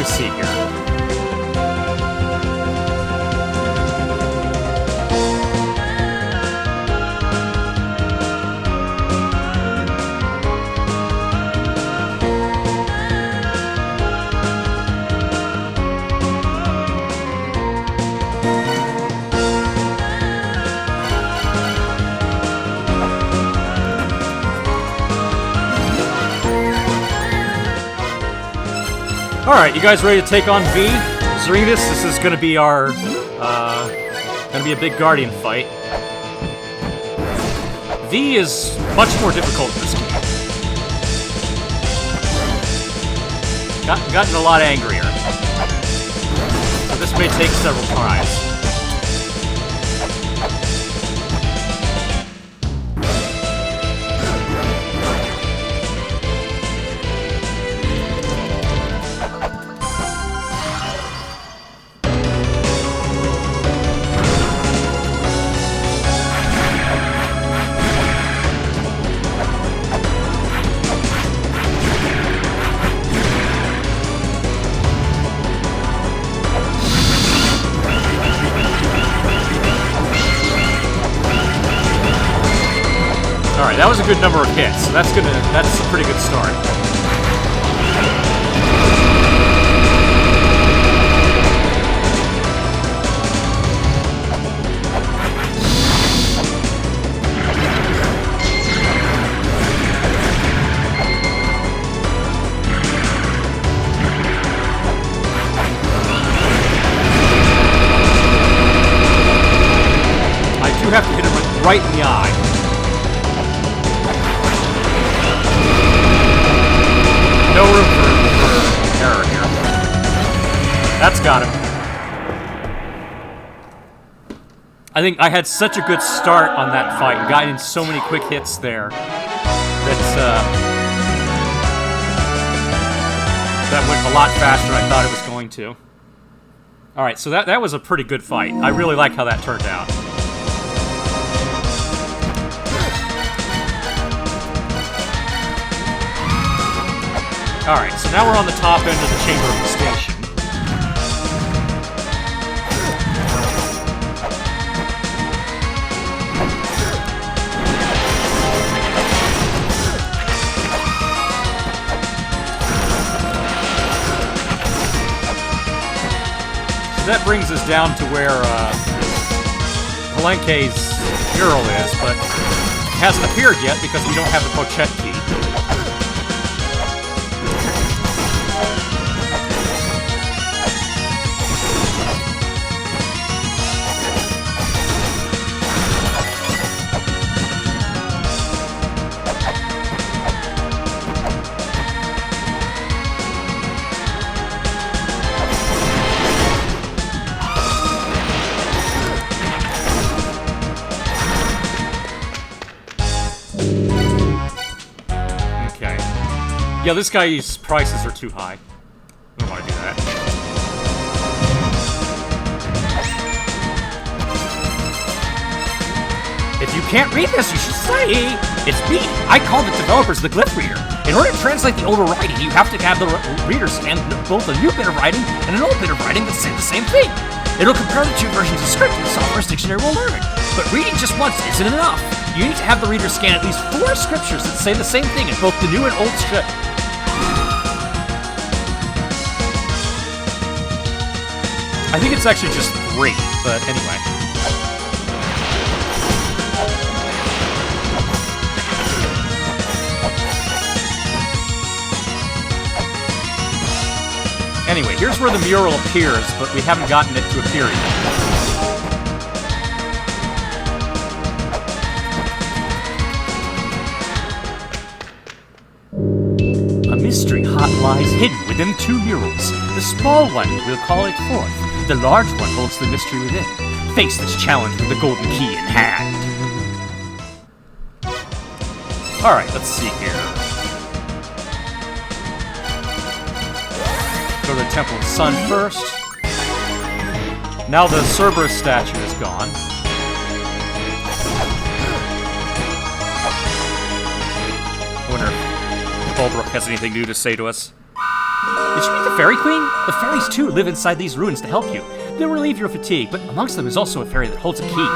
See here. Alright, you guys ready to take on Viy? Zeringus, this is gonna be our, gonna be a big Guardian fight. Viy is much more difficult in this game. Gotten a lot angrier. So this may take several tries. Alright, that was a good number of hits, so that's a pretty good start. I do have to hit him right in the eye. No room for error here. That's got him. I think I had such a good start on that fight and got in so many quick hits there that went a lot faster than I thought it was going to. Alright, so that was a pretty good fight. I really like how that turned out. Alright, so now we're on the top end of the chamber of the station. So that brings us down to where Palenque's mural is, but it hasn't appeared yet because we don't have the pochette key. Yeah, this guy's prices are too high. I don't want to do that. If you can't read this, you should say, "It's me. I called the developers the Glyph Reader. In order to translate the older writing, you have to have the reader scan both a new bit of writing and an old bit of writing that say the same thing. It'll compare the two versions of script in the software's dictionary will learn. But reading just once isn't enough. You need to have the reader scan at least 4 scriptures that say the same thing in both the new and old script. I think it's actually just 3, but anyway. Anyway, here's where the mural appears, but we haven't gotten it to appear yet. A mystery hot lies hidden within 2 murals. The small one, we'll call it 4th. The large one holds the mystery within. Face this challenge with the golden key in hand. Alright, let's see here. Go to the Temple of the Sun first. Now the Cerberus statue is gone. I wonder if Bulbrook has anything new to say to us. Did you meet the Fairy Queen? The fairies, too, live inside these ruins to help you. They'll relieve your fatigue, but amongst them is also a fairy that holds a key.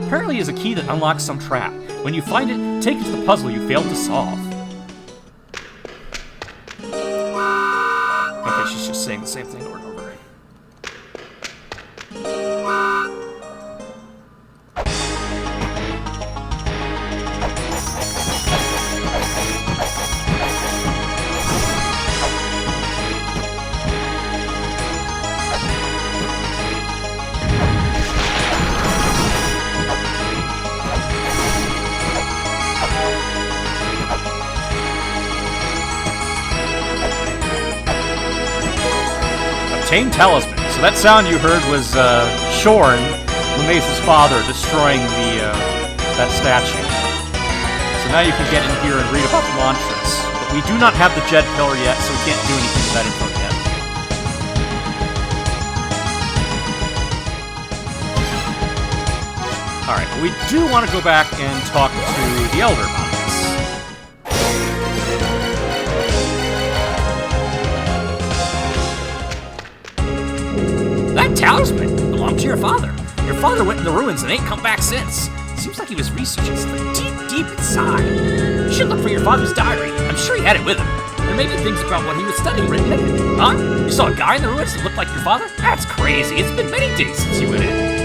Apparently is a key that unlocks some trap. When you find it, take it to the puzzle you failed to solve. Okay, she's just saying the same thing over and over. Obtain Talisman. So that sound you heard was Shorn, Lumace's father, destroying that statue. So now you can get in here and read about the Lantras. But we do not have the Jed Pillar yet, so we can't do anything with that info yet. Alright, but we do want to go back and talk to the Elder about this. That talisman belonged to your father. Your father went in the ruins and ain't come back since. Seems like he was researching something deep inside. You should look for your father's diary. I'm sure he had it with him. There may be things about what he was studying written in it. Huh? You saw a guy in the ruins that looked like your father? That's crazy. It's been many days since you went in.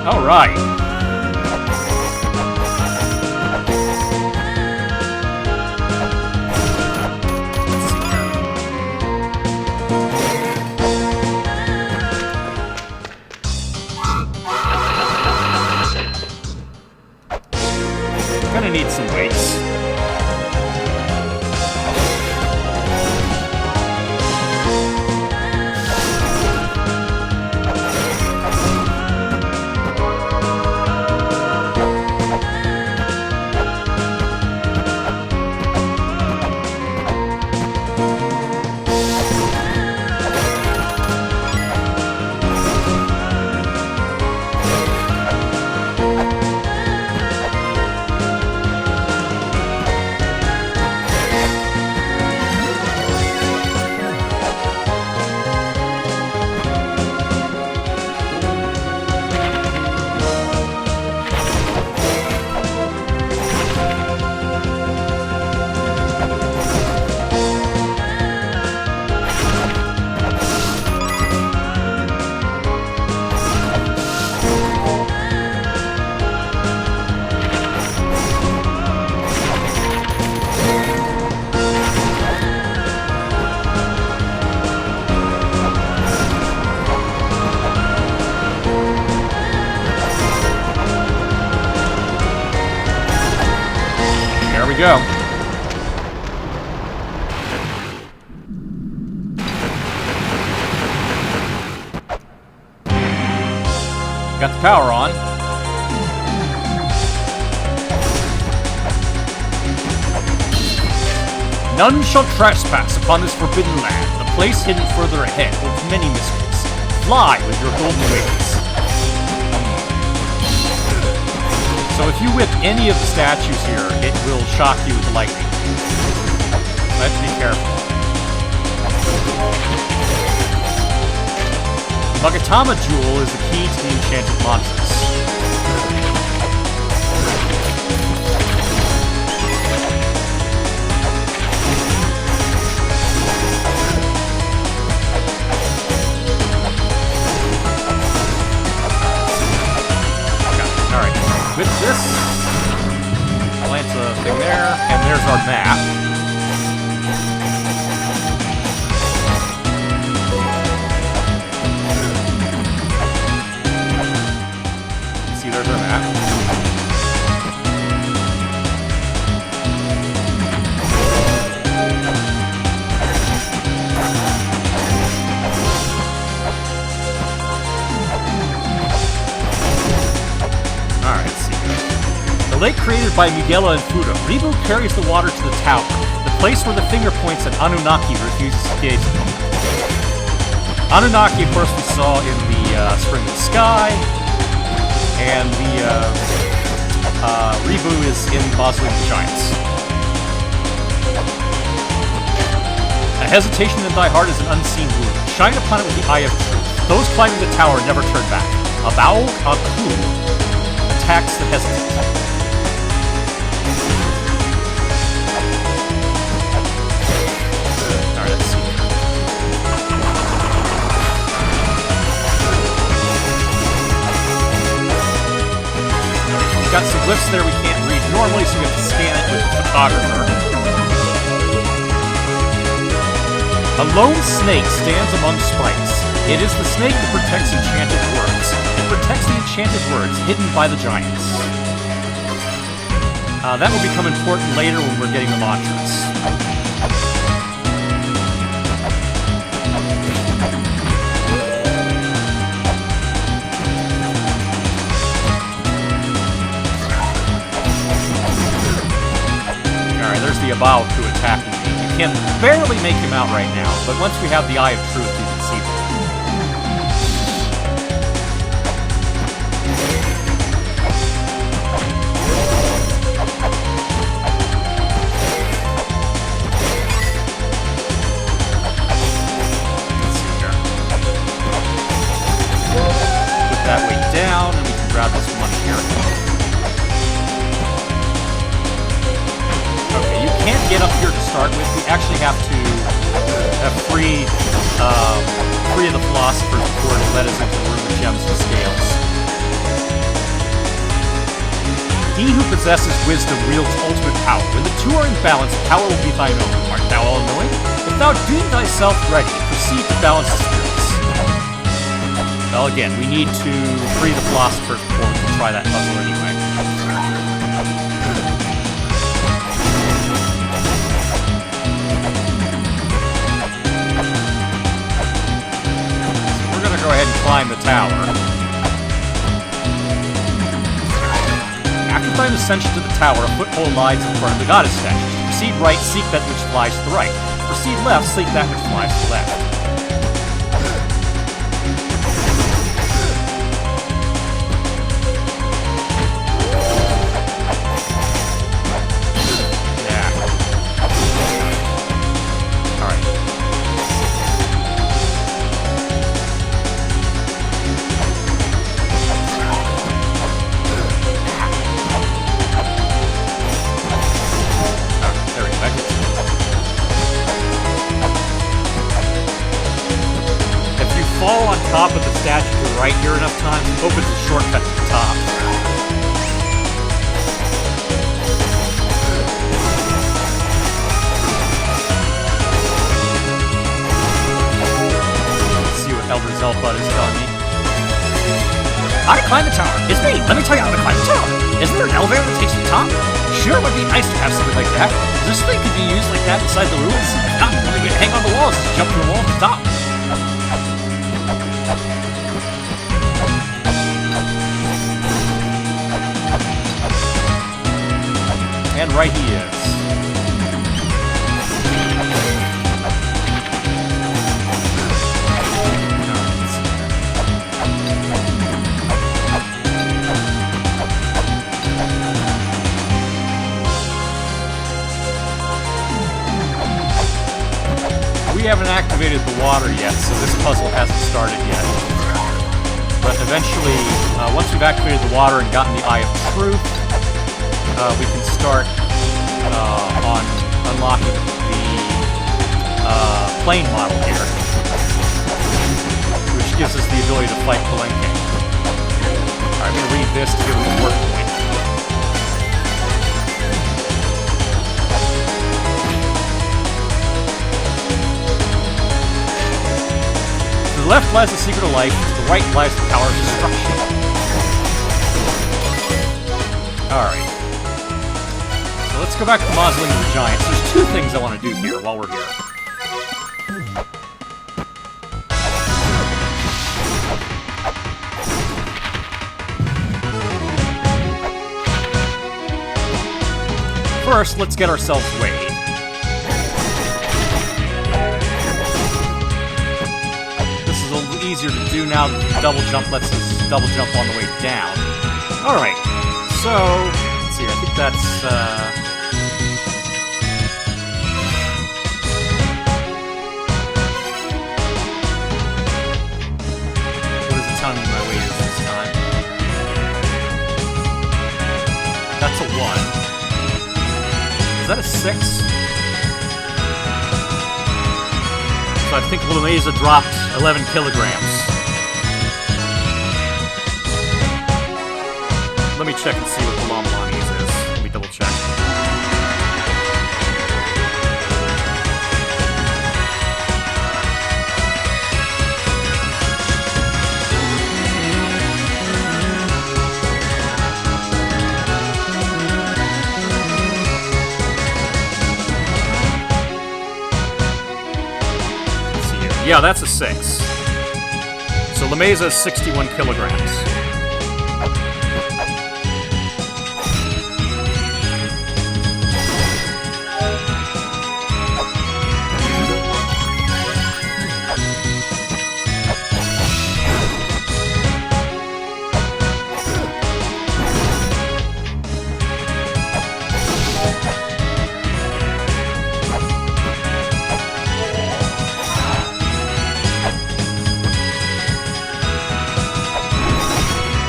All right. Gonna need some weights. Go. Got the power on. None shall trespass upon this forbidden land. The place hidden further ahead holds many mysteries. Fly with your golden wings. So if you whip any of the statues here, it will shock you with the lightning. So have to be careful. Magatama Jewel is the key to the enchanted mantras. With this, plant a thing there, and there's our map. See, there's our map. Lake created by Miguela and Fuda, Ribu carries the water to the tower, the place where the finger points at Anunnaki refuses to gaze at them. Anunnaki, of course, we saw in the Spring of the Sky, and the Ribu is in Mausoleum of Giants. A hesitation in thy heart is an unseen wound. Shine upon it with the eye of truth. Those climbing the tower never turn back. A Bao Aku attacks the hesitant. Got some glyphs there we can't read normally, so we have to scan it with the photographer. A lone snake stands among spikes. It is the snake that protects enchanted words. It protects the enchanted words hidden by the giants. That will become important later when we're getting the mantras. There's the Abao to attacking me. You can barely make him out right now, but once we have the Eye of Truth, you can see them. Let's see here. Put that weight down, and we can grab this money here. Okay, you can't get up here to start with. We actually have to have free of the philosophers before it let us into the room of gems and scales. He who possesses wisdom wields ultimate power. When the two are in balance, power will be thine own. Art thou all-knowing? If thou deem thyself ready, proceed to balance the spirits. Well, again, we need to free the philosophers before we can try that puzzle anyway. Go ahead and climb the tower. After thine ascension to the tower, a foothold lies in front of the goddess statue. Proceed right, seek that which flies to the right. Proceed left, seek that which flies to the left. Top of the statue to the right here enough times, it opens a shortcut to the top. Let's see what Elder Zelfbud is telling me. How to climb the tower? It's me! Let me tell you how to climb the tower! Isn't there an elevator that takes you to the top? Sure, it would be nice to have something like that. This thing could be used like that inside the ruins. If not, we could hang on the walls and jump to the wall at the top. And right he is. haven't activated the water yet, so this puzzle hasn't started yet. But eventually, once we've activated the water and gotten the Eye of Truth, we can start on unlocking the plane model here, which gives us the ability to fight Palenque. I'm going to read this to give it a work point. To the left lies the secret of life, to the right lies the power of destruction. Alright. So let's go back to the Mausoleum of the Giants. There's two things I want to do here while we're here. First, let's get ourselves weighed. This is a little easier to do now that the double jump lets us double jump on the way down. Alright, so, let's see, I think that's, what is it telling me my weight is this time? That's a 1. Is that a 6? So I think Lumeza dropped 11 kilograms. Let me check and see what the Lamalanese is. Let me double check. Yeah, that's a 6. So Lumeza is 61 kilograms.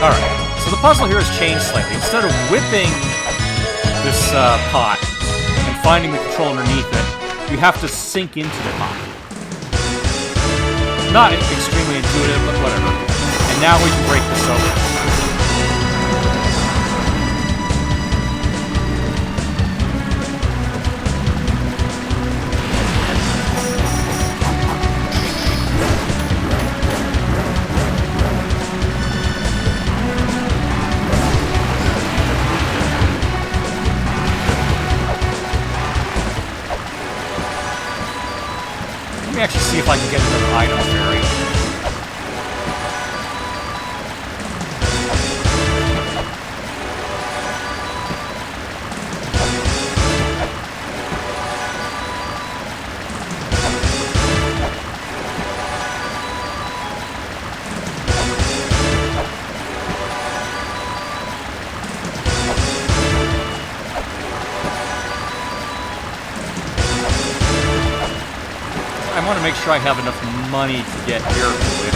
Alright, so the puzzle here has changed slightly. Instead of whipping this pot and finding the control underneath it, you have to sink into the pot. Not extremely intuitive, but whatever. And now we can break this open. Let me actually see if I can get another item fairy. I want to make sure I have enough money to get Miracle Witch.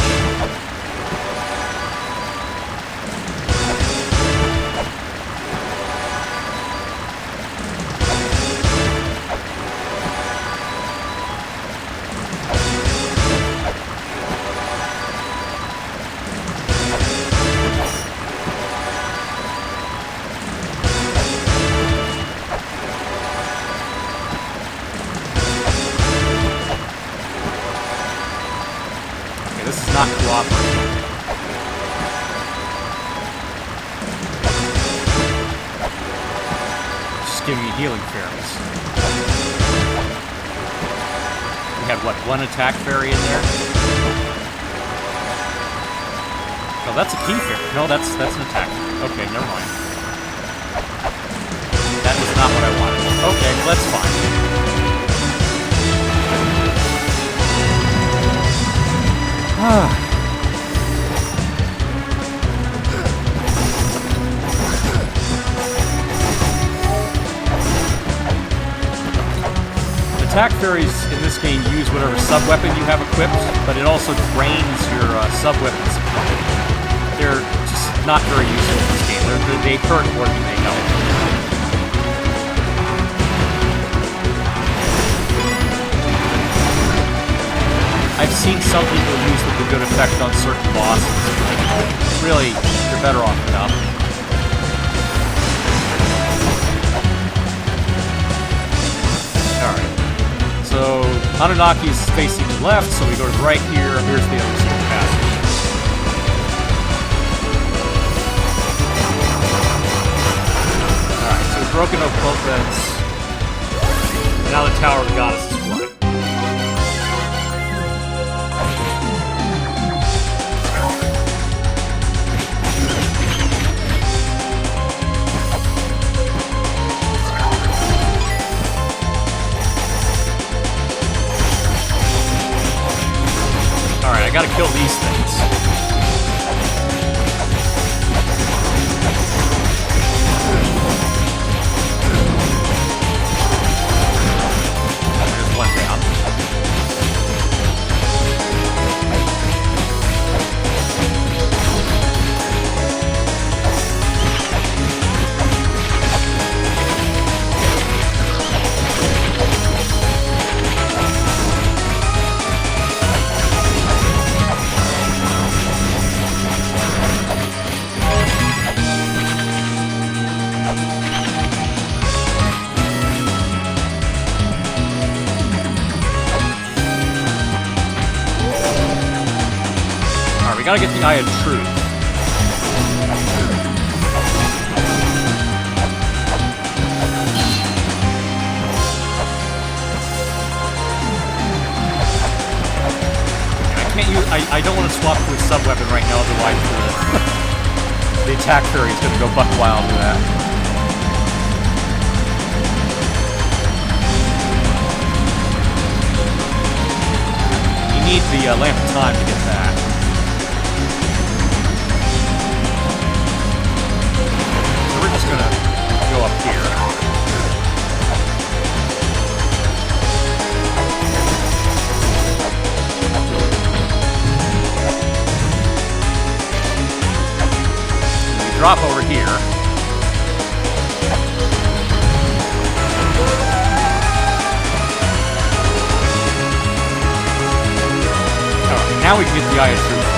This is not cooperating. Just giving me healing fairies. We had, what, one attack fairy in there? Oh, that's a key fairy. No, that's an attack fairy. Okay, never mind. That was not what I wanted. Okay, well, that's fine. Attack fairies in this game use whatever sub-weapon you have equipped, but it also drains your sub-weapon supply. They're just not very useful in this game. They hurt more than they help. I've seen some people use them to good effect on certain bosses, but really, you're better off without them. Alright. So, Anunnaki's facing the left, so we go to the right here. Here's the other secret passage. Alright, so we've broken up both ends. Now the Tower of the Goddess is flooded. Alright, I gotta kill these things. There's one down. Alright, we gotta get the Eye of Truth. I can't use. I don't want to swap to a sub-weapon right now, otherwise the attack fairy is gonna go buck wild with that. You need the Lamp of Time to get that. So we're just gonna go up here. And we drop over here. Alright, now we can get the Eye of Truth.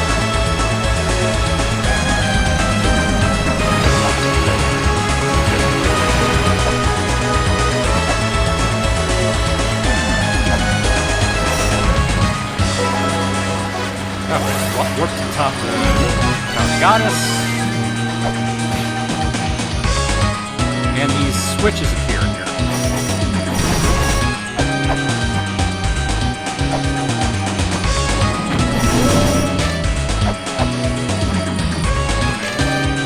Warp to the top of the Goddess. And these switches appear here.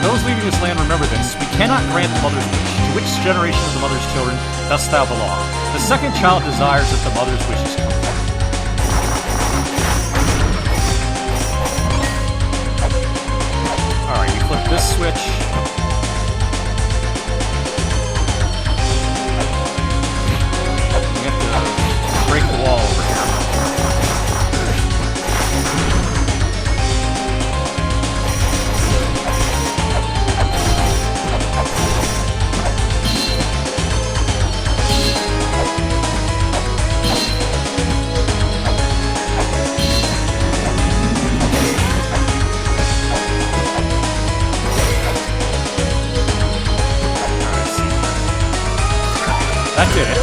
Those leaving this land remember this. We cannot grant the mother's wish. To which generation of the mother's children dost thou belong? The second child desires that the mother's wishes come true. Alright, you flip this switch. You have to break the wall over here. That did it.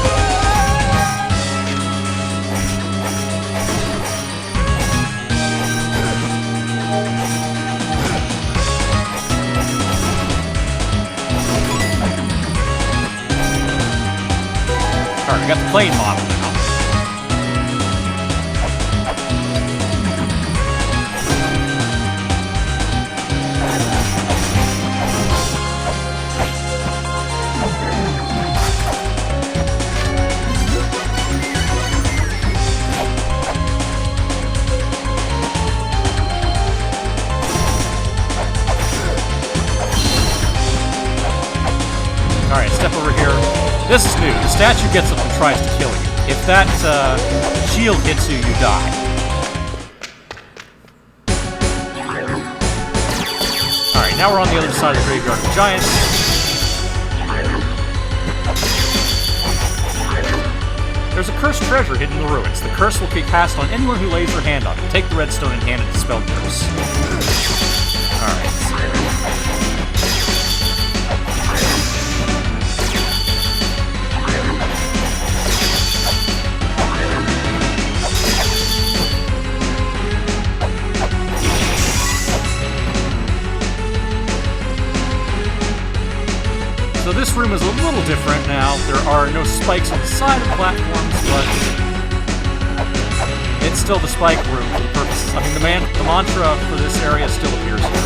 Alright, we got the plane model now. Alright, step over here. This is new. The statue gets up and tries to kill you. If that shield hits you, you die. Alright, now we're on the other side of the Graveyard of Giants. There's a cursed treasure hidden in the ruins. The curse will be cast on anyone who lays their hand on it. Take the redstone in hand and dispel the curse. Alright. So this room is a little different now. There are no spikes on the side of the platforms, but it's still the spike room for the purposes. I mean, the mantra for this area still appears here.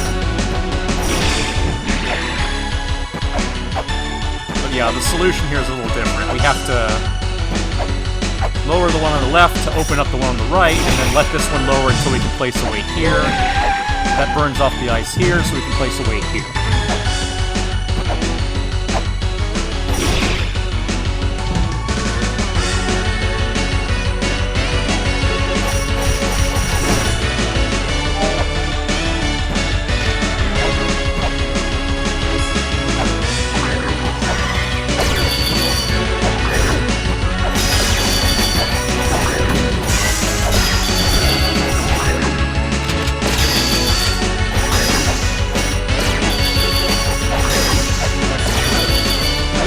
But yeah, the solution here is a little different. We have to lower the one on the left to open up the one on the right, and then let this one lower until we can place a weight here. That burns off the ice here, so we can place a weight here.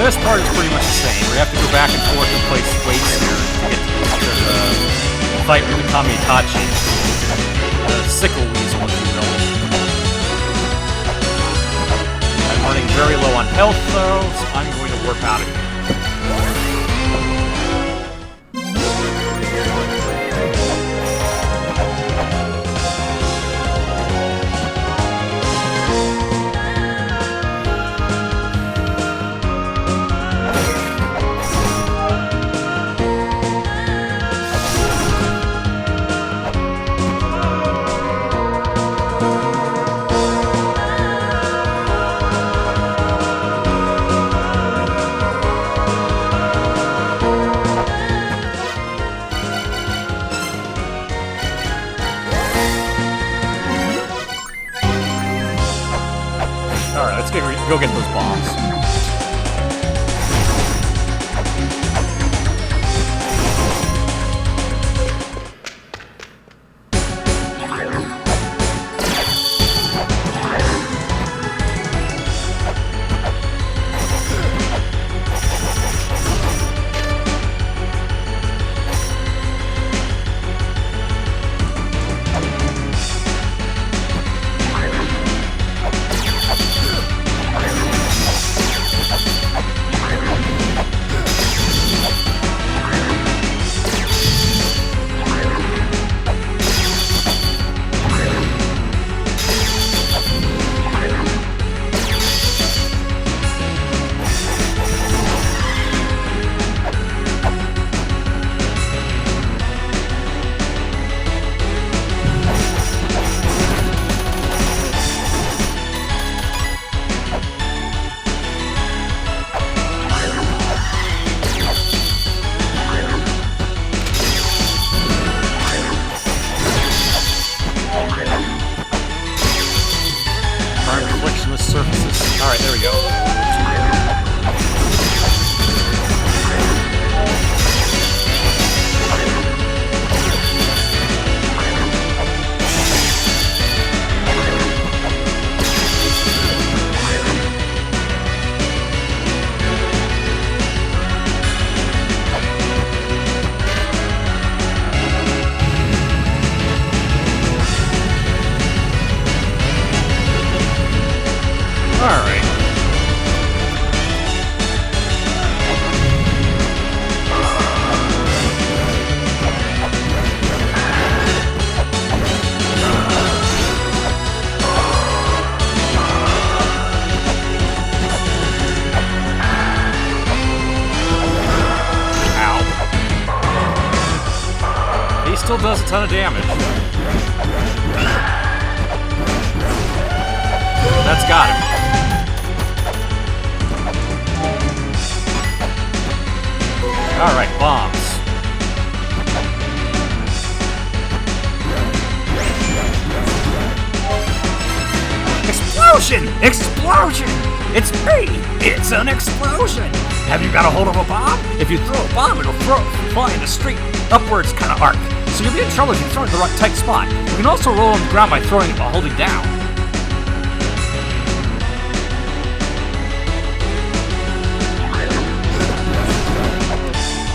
This part is pretty much the same. We have to go back and forth and place weights here to get to the fight with the Kamikaze. The sickle weasel, if you will. I'm running very low on health, though, so I'm going to warp out of here. Alright, let's go get those bombs. Surfaces. Alright, there we go. Alright. Ow. He still does a ton of damage. That's got him. Alright, bombs. Explosion! Explosion! It's me! It's an explosion! Have you got a hold of a bomb? If you throw a bomb, it'll fly in a straight, upwards kind of arc. So you'll be in trouble if you throw it in the right tight spot. You can also roll on the ground by throwing it while holding down.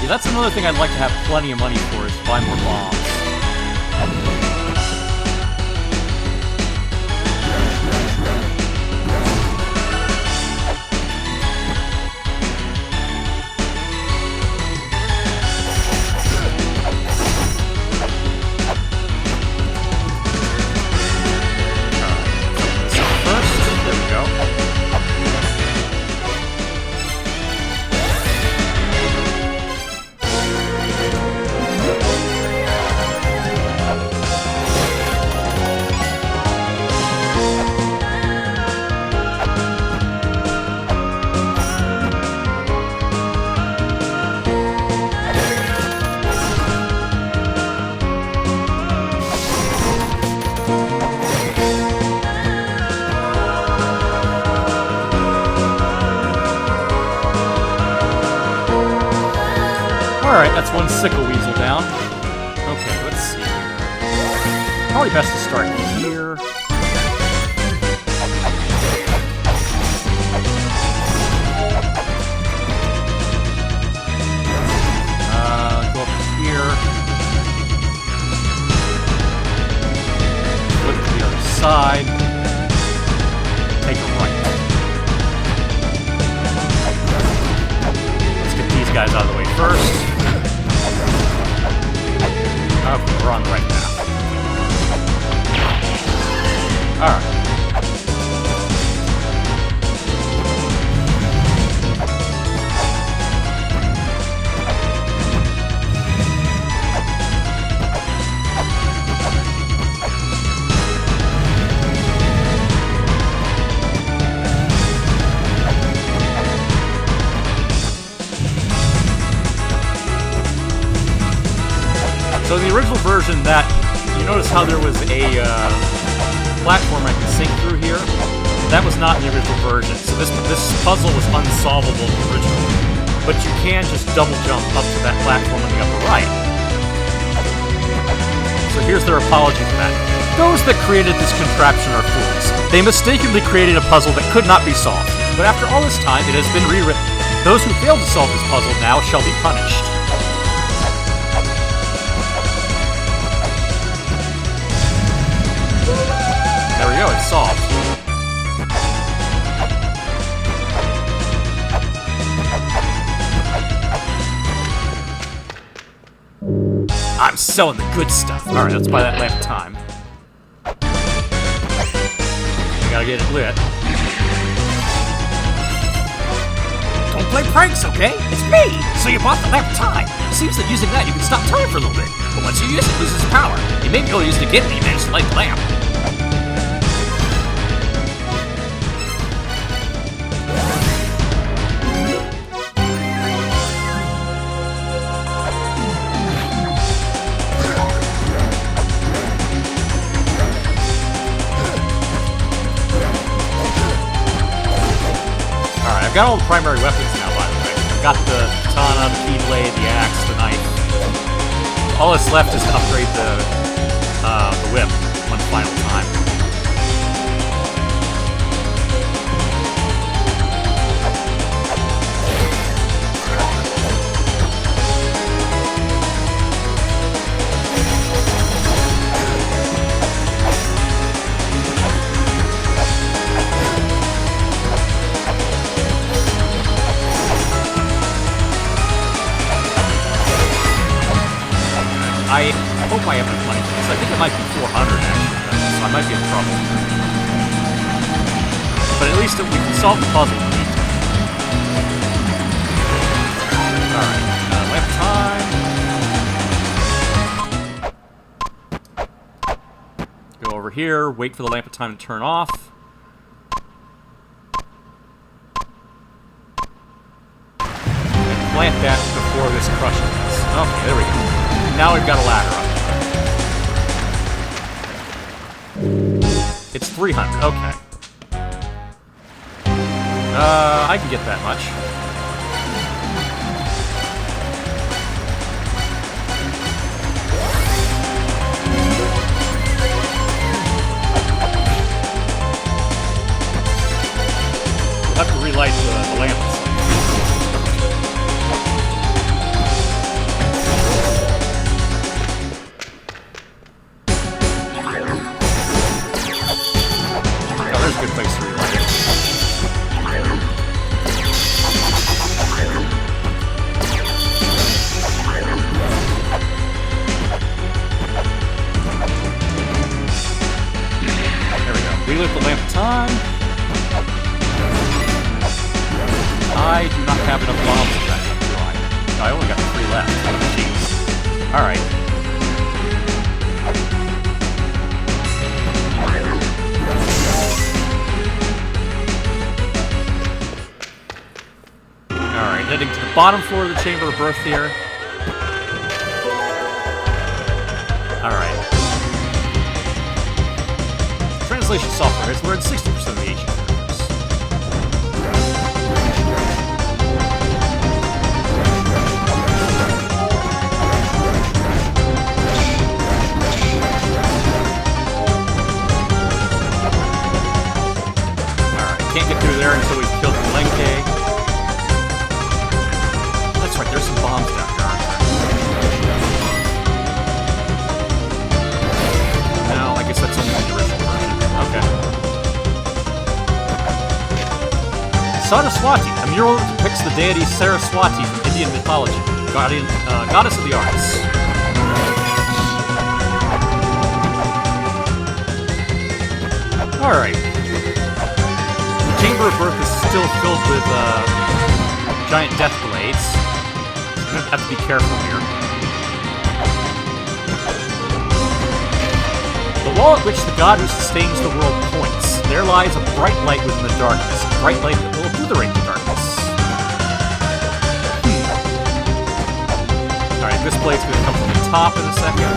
Yeah, that's another thing I'd like to have plenty of money for, is buy more bombs. Alright, that's one sickle weasel down. Okay, let's see here. Probably best to start here. Go up here. Look to the other side. Take a right. Let's get these guys out of the way first. Okay, we're on the right path. Alright. So in the original version, that you notice how there was a platform I can sink through here? That was not in the original version, so this puzzle was unsolvable originally. But you can just double jump up to that platform on the upper right. So here's their apology for that. Those that created this contraption are fools. They mistakenly created a puzzle that could not be solved. But after all this time, it has been rewritten. Those who fail to solve this puzzle now shall be punished. There we go, it's solved. I'm selling the good stuff. Alright, let's buy that lamp of time. Gotta get it lit. Don't play pranks, okay? It's me! So you bought the lamp of time. It seems that using that you can stop time for a little bit. But once you use it, it loses power. You may be able to use it again when you manage to light the lamp. I've got all the primary weapons now, by the way. I've got the katana, the keyblade, the axe, the knife. All that's left is to upgrade the whip one final time. I hope I have enough money for this. I think it might be 400 actually, so I might be in trouble. But at least we can solve the puzzle in the meantime. Alright, lamp of time. Go over here, wait for the lamp of time to turn off. And plant that before this crushes us. Okay, there we go. Now we've got a ladder up. It's 300, okay. I can get that much. We'll have to relight the lamps. Oh, there's a good place to relight it. Relit the lamp of time. I do not have enough bombs for that, do I? I only got 3 left. Jeez. Alright. Alright, heading to the bottom floor of the Chamber of Birth here. Alright. Translation software has learned 60% of the ancient characters. Alright, can't get through there until we've killed Lenke. That's right, there's some bombs down here, aren't there? No, I guess that's only the original version. Okay. Saraswati, a mural that depicts the deity Saraswati from Indian mythology, goddess of the arts. Alright. The Chamber of Birth is still filled with giant death blades. I'm gonna have to be careful here. The wall at which the god who sustains the world points. There lies a bright light within the darkness, a bright light that will obliterate the darkness. Alright, this blade's gonna come from the top in a second.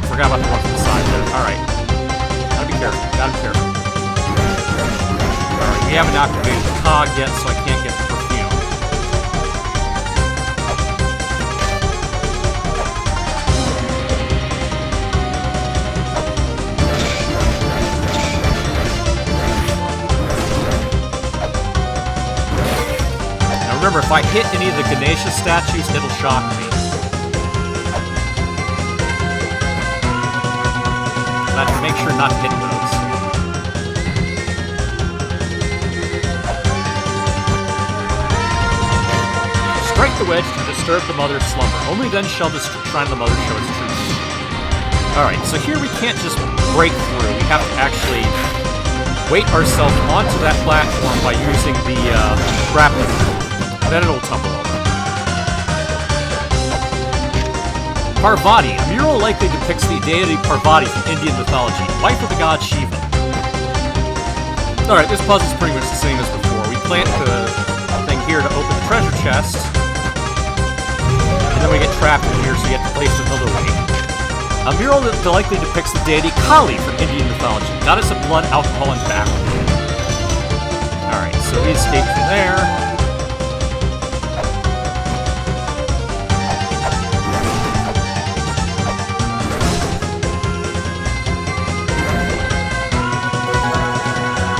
Forgot about the one from the side there. Alright. Gotta be careful, gotta be careful. Alright, we haven't activated the cog yet, so I can't get the perfume. Remember, if I hit any of the Ganesha statues, it'll shock me. I have to make sure not to hit those. Strike the wedge to disturb the mother's slumber. Only then shall the shrine of the mother show its truth. Alright, so here we can't just break through. We have to actually weight ourselves onto that platform by using the grappling hook. Then it'll tumble over. Parvati. A mural likely depicts the deity Parvati from Indian mythology, wife of the god Shiva. Alright, this puzzle's pretty much the same as before. We plant the thing here to open the treasure chest, and then we get trapped in here, so you have to place it another way. A mural that likely depicts the deity Kali from Indian mythology, goddess of blood, alcohol, and battle. Alright, so we escape from there.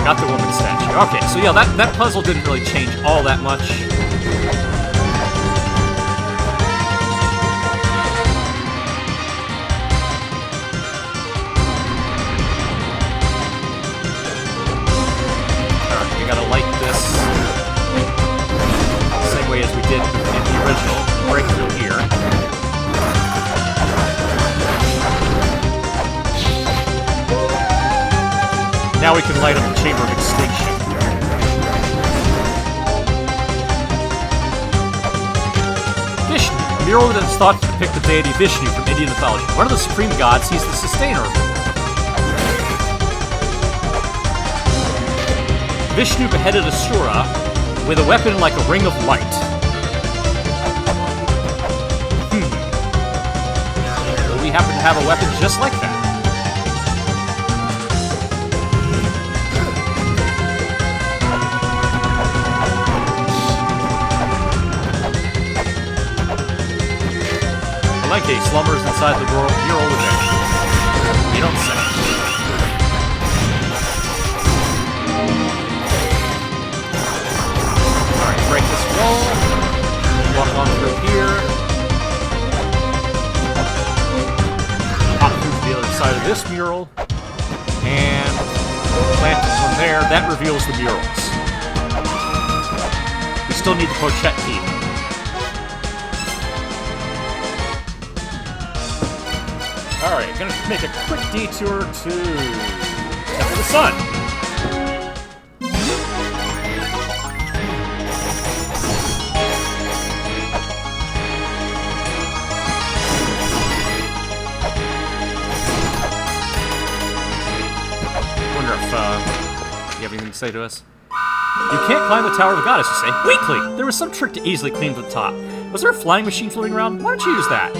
Got the woman statue. Okay, so yeah, that puzzle didn't really change all that much. Alright, we gotta light this. Same way as we did in the original. Break through here. Now we can light up the Chamber of Extinction. Vishnu, a mural that is thought to depict the deity Vishnu from Indian mythology. One of the supreme gods, he's the sustainer of the world. Vishnu beheaded Asura with a weapon like a ring of light. Well, we happen to have a weapon just like that. Okay, slumbers inside the mural within. You don't say. Alright, break this wall. Walk on through here. Hop through to the other side of this mural. And plant it from there. That reveals the murals. We still need the pochette key. Alright, gonna make a quick detour to Temple of the Sun. Wonder if you have anything to say to us? You can't climb the Tower of the Goddess, you say? Weakly! There was some trick to easily climb to the top. Was there a flying machine floating around? Why don't you use that?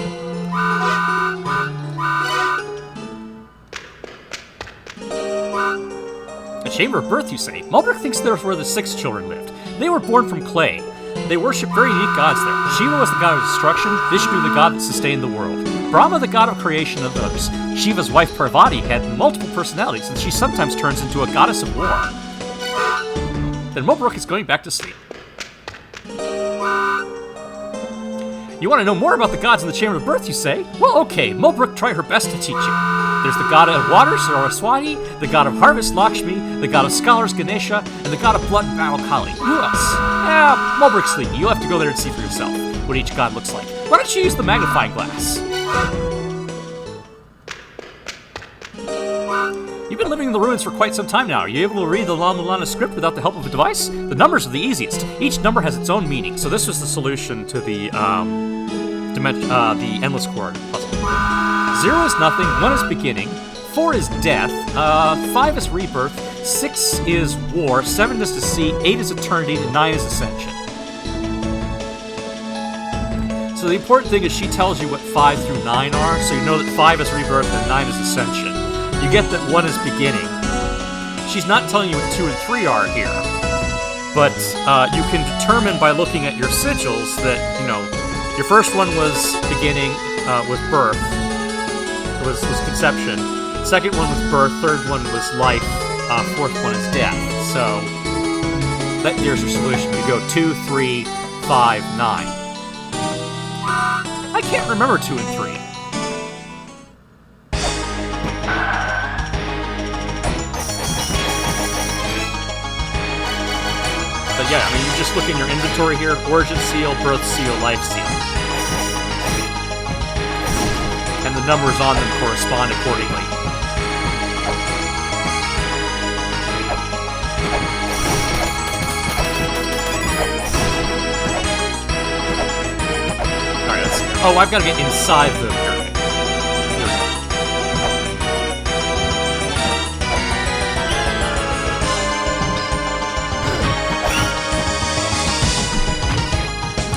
A chamber of birth, you say? Mulbrook thinks there's where the 6 children lived. They were born from clay. They worship very unique gods there. Shiva was the god of destruction, Vishnu the god that sustained the world. Brahma the god of creation of others. Shiva's wife Parvati had multiple personalities, and she sometimes turns into a goddess of war. Then Mulbrook is going back to sleep. You want to know more about the gods in the Chamber of Birth, you say? Well, okay, Mulbrook tried her best to teach you. There's the god of water, Saraswati, the god of harvest, Lakshmi, the god of scholars, Ganesha, and the god of blood and battle, Kali. Who else? Mulbrook's sleepy. You'll have to go there and see for yourself what each god looks like. Why don't you use the magnifying glass? You've been living in the ruins for quite some time now. Are you able to read the Mulana script without the help of a device? The numbers are the easiest. Each number has its own meaning, so this was the solution to the endless chord puzzle. 0 is nothing, 1 is beginning, 4 is death, 5 is rebirth, 6 is war, 7 is deceit, 8 is eternity, and 9 is ascension. So the important thing is she tells you what 5 through 9 are, so you know that 5 is rebirth and 9 is ascension. You get that 1 is beginning. She's not telling you what 2 and 3 are here, but you can determine by looking at your sigils that, you know, your first one was beginning, was birth, was conception. Second one was birth, third one was life, fourth one is death. So, there's your solution. You go 2, 3, 5, 9. I can't remember 2 and 3. But yeah, I mean, you just look in your inventory here, origin seal, birth seal, life seal. And the numbers on them correspond accordingly. Alright, let's see. Oh, I've got to get inside the pyramid.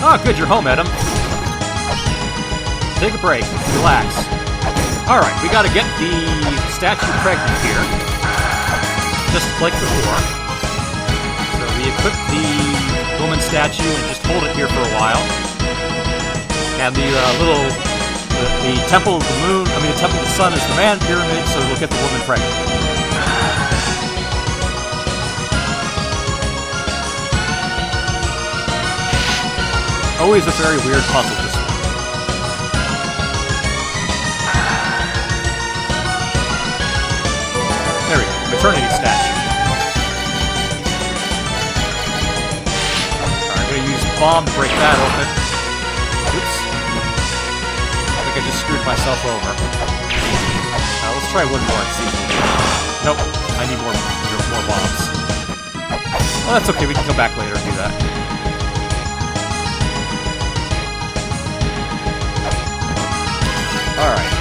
Oh, good, you're home, Adam. Take a break. Relax. Alright, we gotta get the statue pregnant here. Just like before. So we equip the woman statue and just hold it here for a while. And the the Temple of the Moon, the Temple of the Sun is the man pyramid, so we'll get the woman pregnant. Always a very weird puzzle, this one. There we go, maternity statue. Alright, I'm gonna use bomb to break that open. Oops. I think I just screwed myself over. Let's try one more and see. Nope, I need more bombs. Well, that's okay, we can come back later and do that. Alright.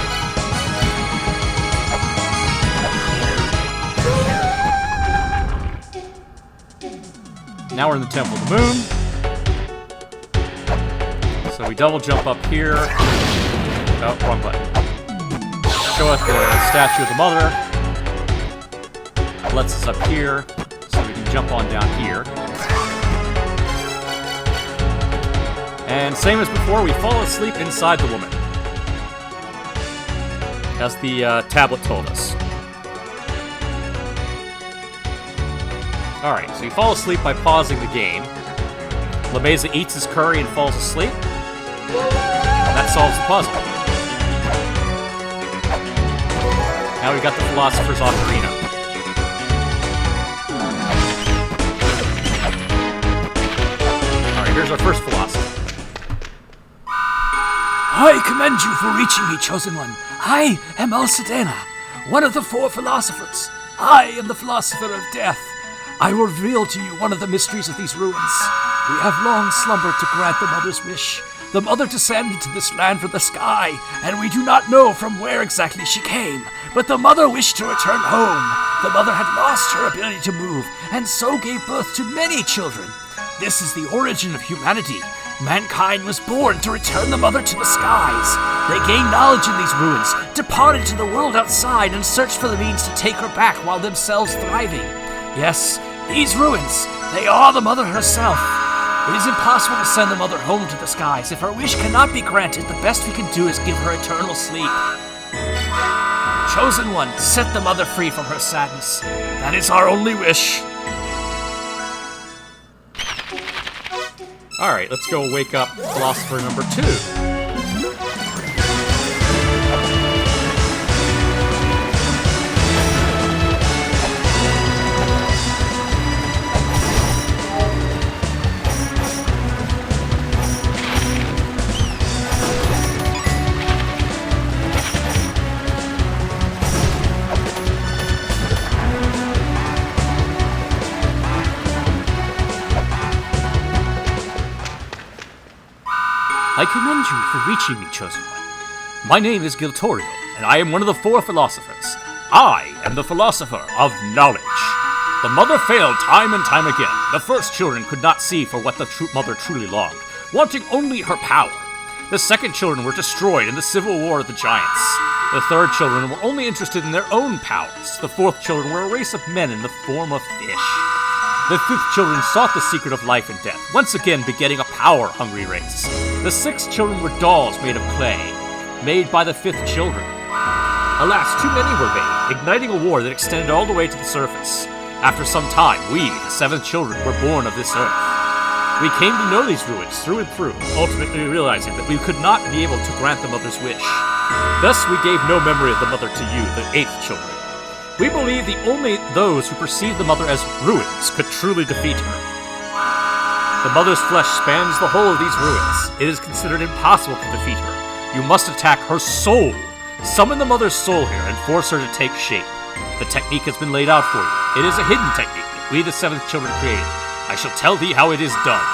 Now we're in the Temple of the Moon. So we double jump up here. Oh, wrong button. Show us the statue of the mother. Lets us up here, so we can jump on down here. And same as before, we fall asleep inside the woman. as the tablet told us. Alright, so you fall asleep by pausing the game. Lameza eats his curry and falls asleep. And that solves the puzzle. Now we got the Philosopher's Ocarina. Alright, here's our first philosopher. I commend you for reaching me, Chosen One. I am Alcedena, one of the 4 philosophers. I am the philosopher of death. I will reveal to you one of the mysteries of these ruins. We have long slumbered to grant the mother's wish. The mother descended to this land from the sky, and we do not know from where exactly she came. But the mother wished to return home. The mother had lost her ability to move, and so gave birth to many children. This is the origin of humanity. Mankind was born to return the mother to the skies. They gained knowledge in these ruins, departed to the world outside, and searched for the means to take her back while themselves thriving. Yes, these ruins, they are the mother herself. It is impossible to send the mother home to the skies. If her wish cannot be granted, the best we can do is give her eternal sleep. Chosen One, set the mother free from her sadness. That is our only wish. Alright, let's go wake up philosopher number 2. I commend you for reaching me, Chosen One. My name is Giltorio, and I am one of the 4 philosophers. I am the philosopher of knowledge. The mother failed time and time again. The first children could not see for what the mother truly longed, wanting only her power. The second children were destroyed in the civil war of the giants. The third children were only interested in their own powers. The fourth children were a race of men in the form of fish. The fifth children sought the secret of life and death, once again begetting a power-hungry race. The sixth children were dolls made of clay, made by the fifth children. Alas, too many were made, igniting a war that extended all the way to the surface. After some time, we, the seventh children, were born of this earth. We came to know these ruins through and through, ultimately realizing that we could not be able to grant the mother's wish. Thus, we gave no memory of the mother to you, the eighth children. We believe that only those who perceive the mother as ruins could truly defeat her. The mother's flesh spans the whole of these ruins. It is considered impossible to defeat her. You must attack her soul. Summon the mother's soul here and force her to take shape. The technique has been laid out for you. It is a hidden technique that we, the seventh children, created. I shall tell thee how it is done.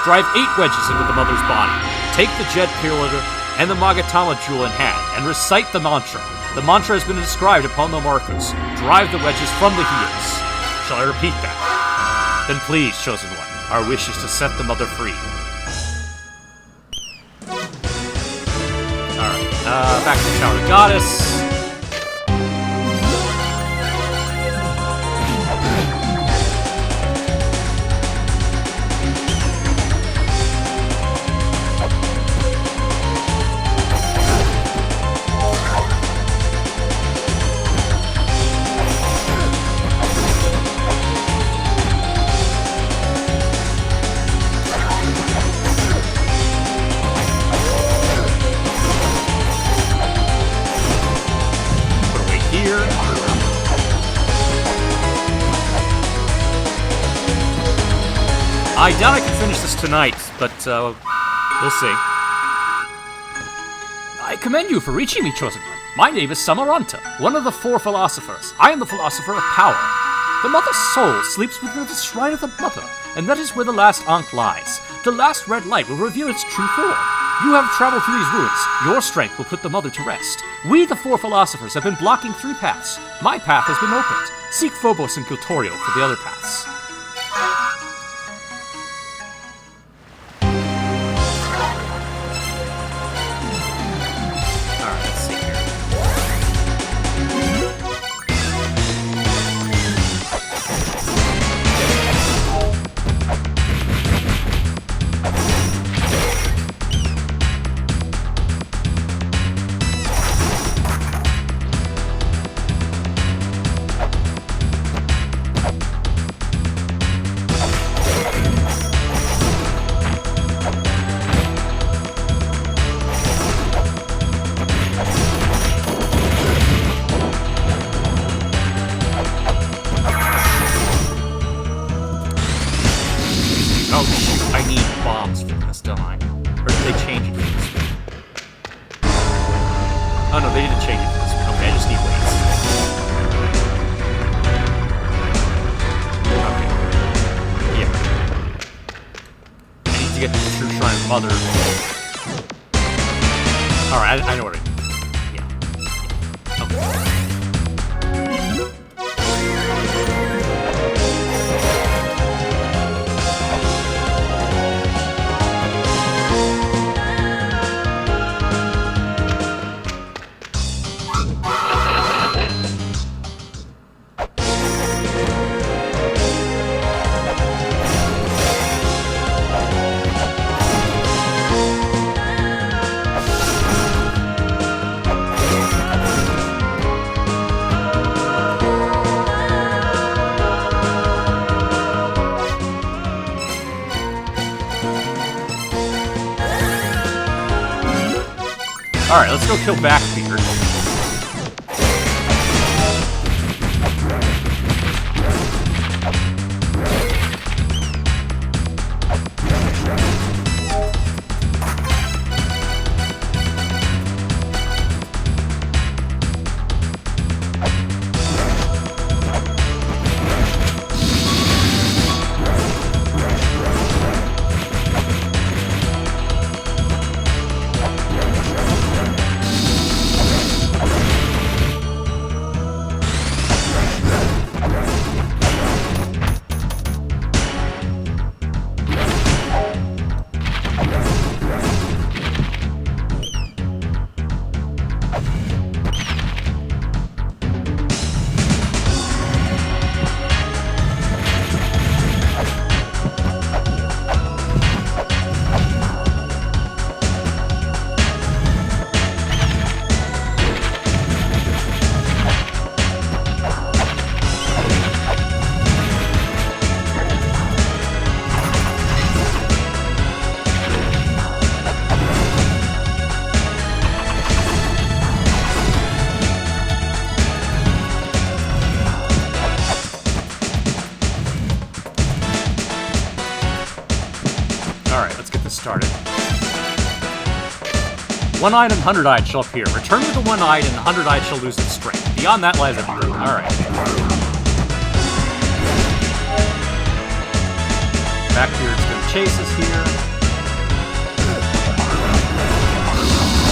Drive 8 wedges into the mother's body. Take the Jed Pirlator and the Magatama jewel in hand, and recite the mantra. The mantra has been inscribed upon the markers. Drive the wedges from the heels. Shall I repeat that? Then please, Chosen One, our wish is to set the mother free. Alright, back to the Tower of the Goddess. I doubt I can finish this tonight, but we'll see. I commend you for reaching me, Chosen One. My name is Samaranta, one of the 4 philosophers. I am the philosopher of power. The mother's soul sleeps within the shrine of the mother, and that is where the last Ankh lies. The last red light will reveal its true form. You have traveled through these ruins. Your strength will put the mother to rest. We, the 4 philosophers, have been blocking 3 paths. My path has been opened. Seek Phobos and Giltorio for the other paths. Oh shoot, I need bombs for this, don't I? Or did they change it for this one? Oh no, they didn't change it for this one. Okay, I just need weights. Okay. Yeah. I need to get to the True Shrine of Mother. Alright, I know what I need. Yeah. Okay. Alright, let's go kill Backbeard. Started. One-eyed and hundred-eyed shall appear. Return with the one-eyed and the hundred-eyed shall lose its strength. Beyond that lies a room. Alright. Backbeard's gonna chase us here.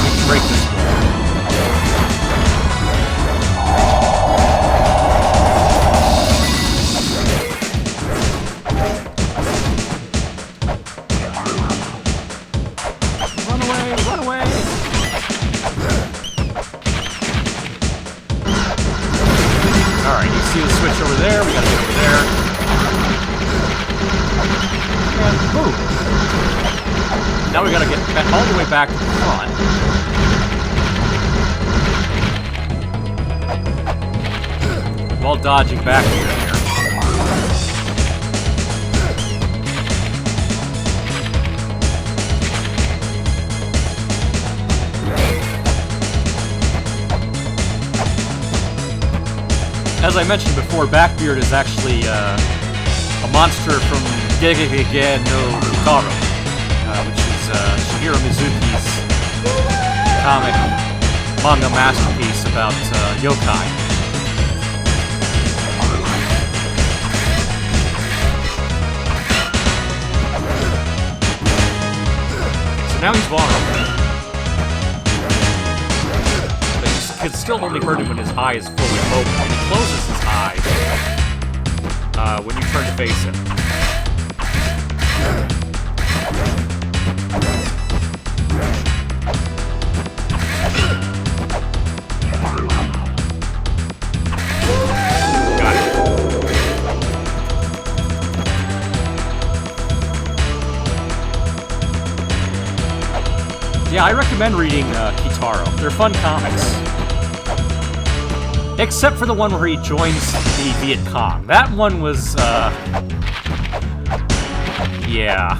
We can break this wall. See the switch over there, we gotta get over there. And boom! Now we gotta get back, all the way back to the front. While dodging back here. As I mentioned before, Backbeard is actually a monster from Gegege no Kitaro, which is Shigeru Mizuki's comic manga masterpiece about yokai. So now he's vulnerable. Can still only hurt him when his eye is fully open. When he closes his eye, when you turn to face him. Got it. Yeah, I recommend reading Kitaro. They're fun comics. Except for the one where he joins the Viet Cong. That one was, yeah.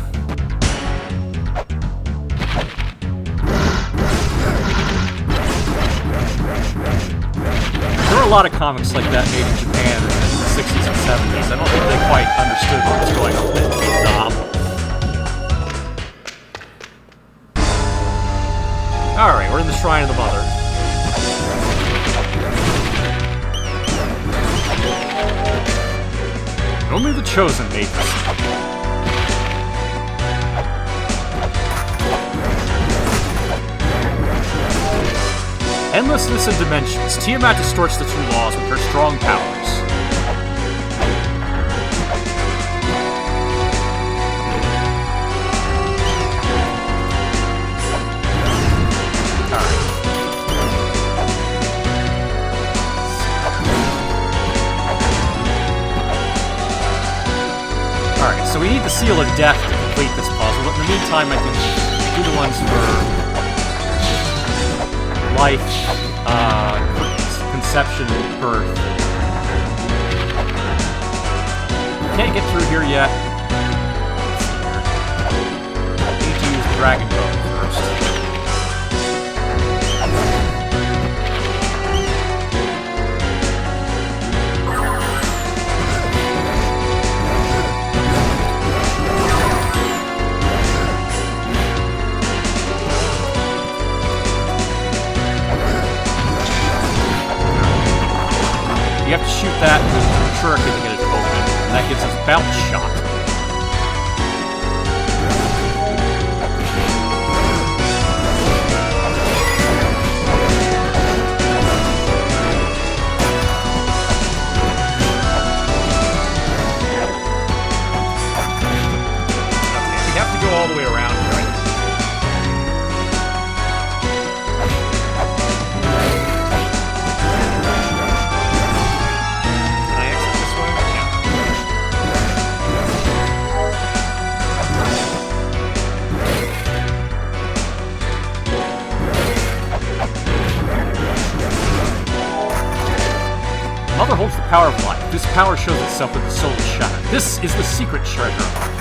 There were a lot of comics like that made in Japan in the 60s and 70s. I don't think they quite understood what was going on in Vietnam. Alright, we're in the Shrine of the Mother. Only the chosen made this. Endlessness and dimensions. Tiamat distorts the true laws with her strong powers. Alright, so we need the Seal of Death to complete this puzzle, but in the meantime I can do the ones for life, conception, and birth. Can't get through here yet. Let's see here. Need to use Dragon Bone first. You have to shoot that with a shuriken to get it to open, and that gives us Bounce Shot. Okay, we have to go all the way around here, right? Mother holds the power of life. This power shows itself when the soul is shattered. This is the secret treasure of life.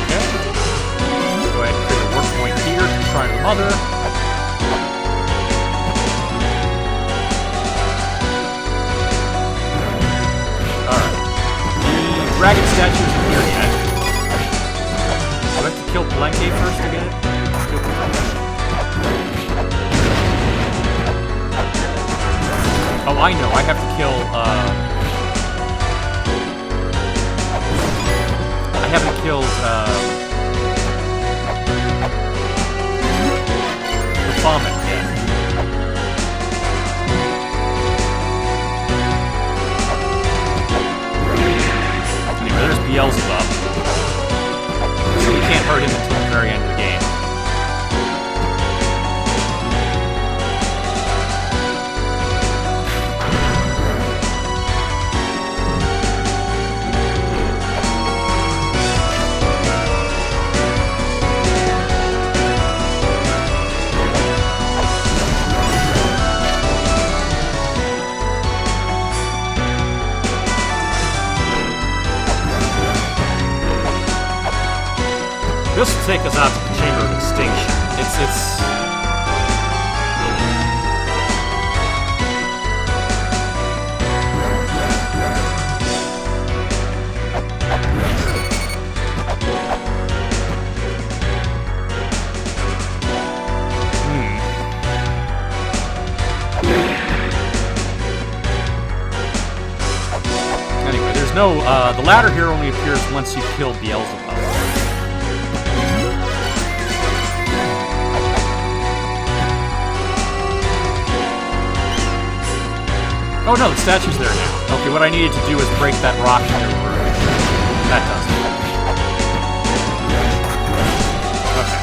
Okay. Go ahead and create a work point here to try the Mother. Dragon statue isn't here yet. Do I have to kill Blanke first to get it? Oh, I know. I have to kill, I haven't killed, Baphomet yet. There's Beelzebub. So we can't hurt him until the very end of the game. This will take us out to the Chamber of Extinction. It's... Anyway, there's no... the ladder here only appears once you've killed Beelzebub. Oh no, the statue's there now. Okay, what I needed to do is break that rock into the room. That does it. Okay.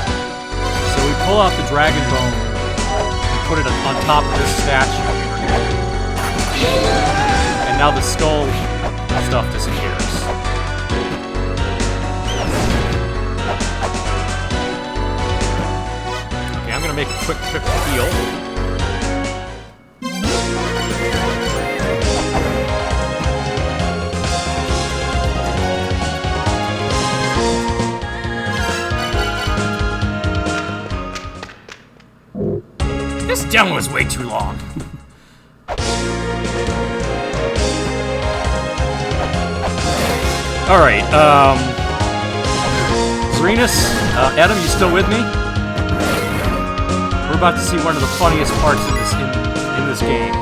So we pull out the dragon bone and put it on top of this statue here. And now the skull stuff disappears. Okay, I'm gonna make a quick trip to heal. demo is way too long. Alright, Serenus, Adam, you still with me? We're about to see one of the funniest parts in this game.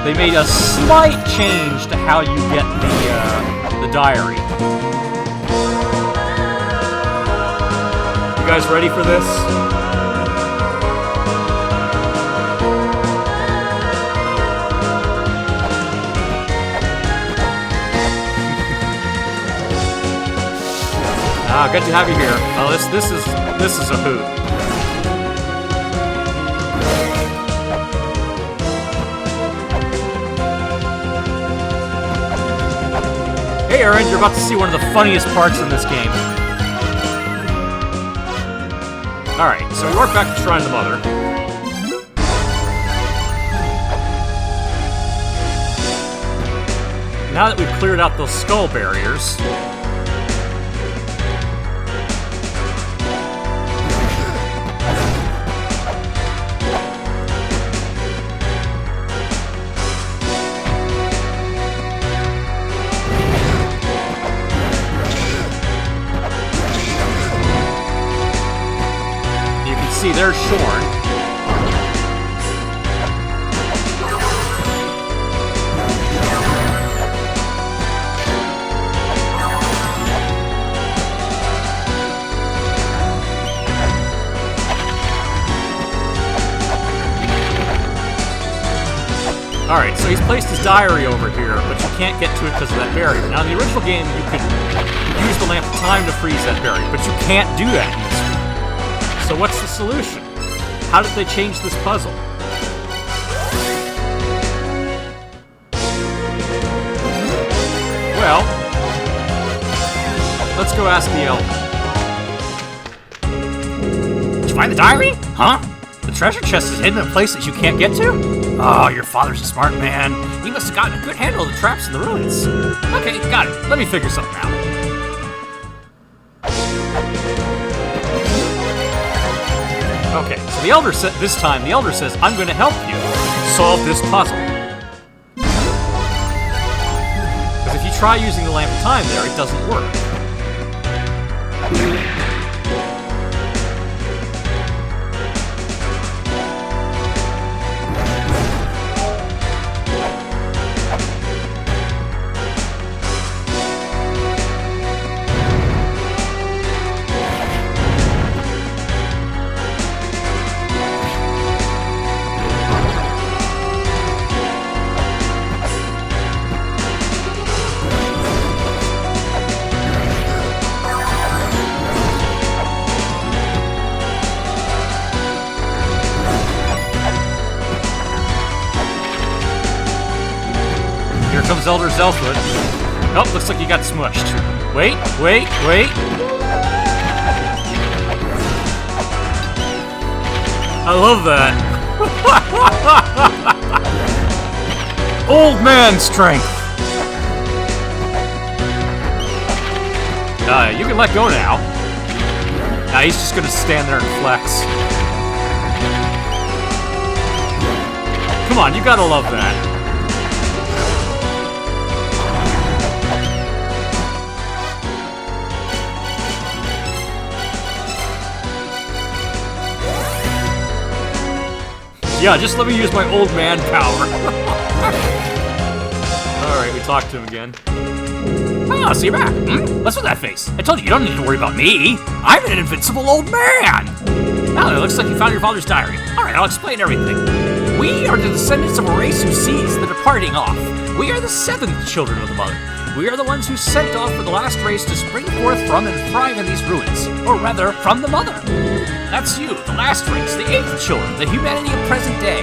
They made a slight change to how you get the diary. You guys ready for this? Good to have you here. Oh, this is a hoot. Hey, Aaron, you're about to see one of the funniest parts in this game. All right, so we work back to Shrine of the Mother. Now that we've cleared out those skull barriers. See, there's Shorn. Alright, so he's placed his diary over here, but you can't get to it because of that barrier. Now, in the original game, you could use the Lamp of Time to freeze that barrier, but you can't do that in this one. So what's the solution? How did they change this puzzle? Well, let's go ask the elder. Did you find the diary? Huh? The treasure chest is hidden in a place that you can't get to? Oh, your father's a smart man. He must have gotten a good handle of the traps in the ruins. Okay, got it. Let me figure something out. Okay, so the elder said this time. The elder says, "I'm going to help you solve this puzzle." Because if you try using the Lamp of Time there, it doesn't work. Comes Elder Zelfwood. Oh, looks like you got smushed. Wait. I love that. Old man strength. You can let go now. Now he's just gonna stand there and flex. Come on, you gotta love that. Yeah, just let me use my old man power. Alright, we talked to him again. Oh, so you're back. What's with that face? I told you don't need to worry about me. I'm an invincible old man. Now it looks like you found your father's diary. Alright, I'll explain everything. We are the descendants of a race who sees the departing off. We are the 7th children of the Mother. We are the ones who sent off for the last race to spring forth from and thrive in these ruins. Or rather, from the Mother. That's you, the last race, the 8th children, the humanity of present day.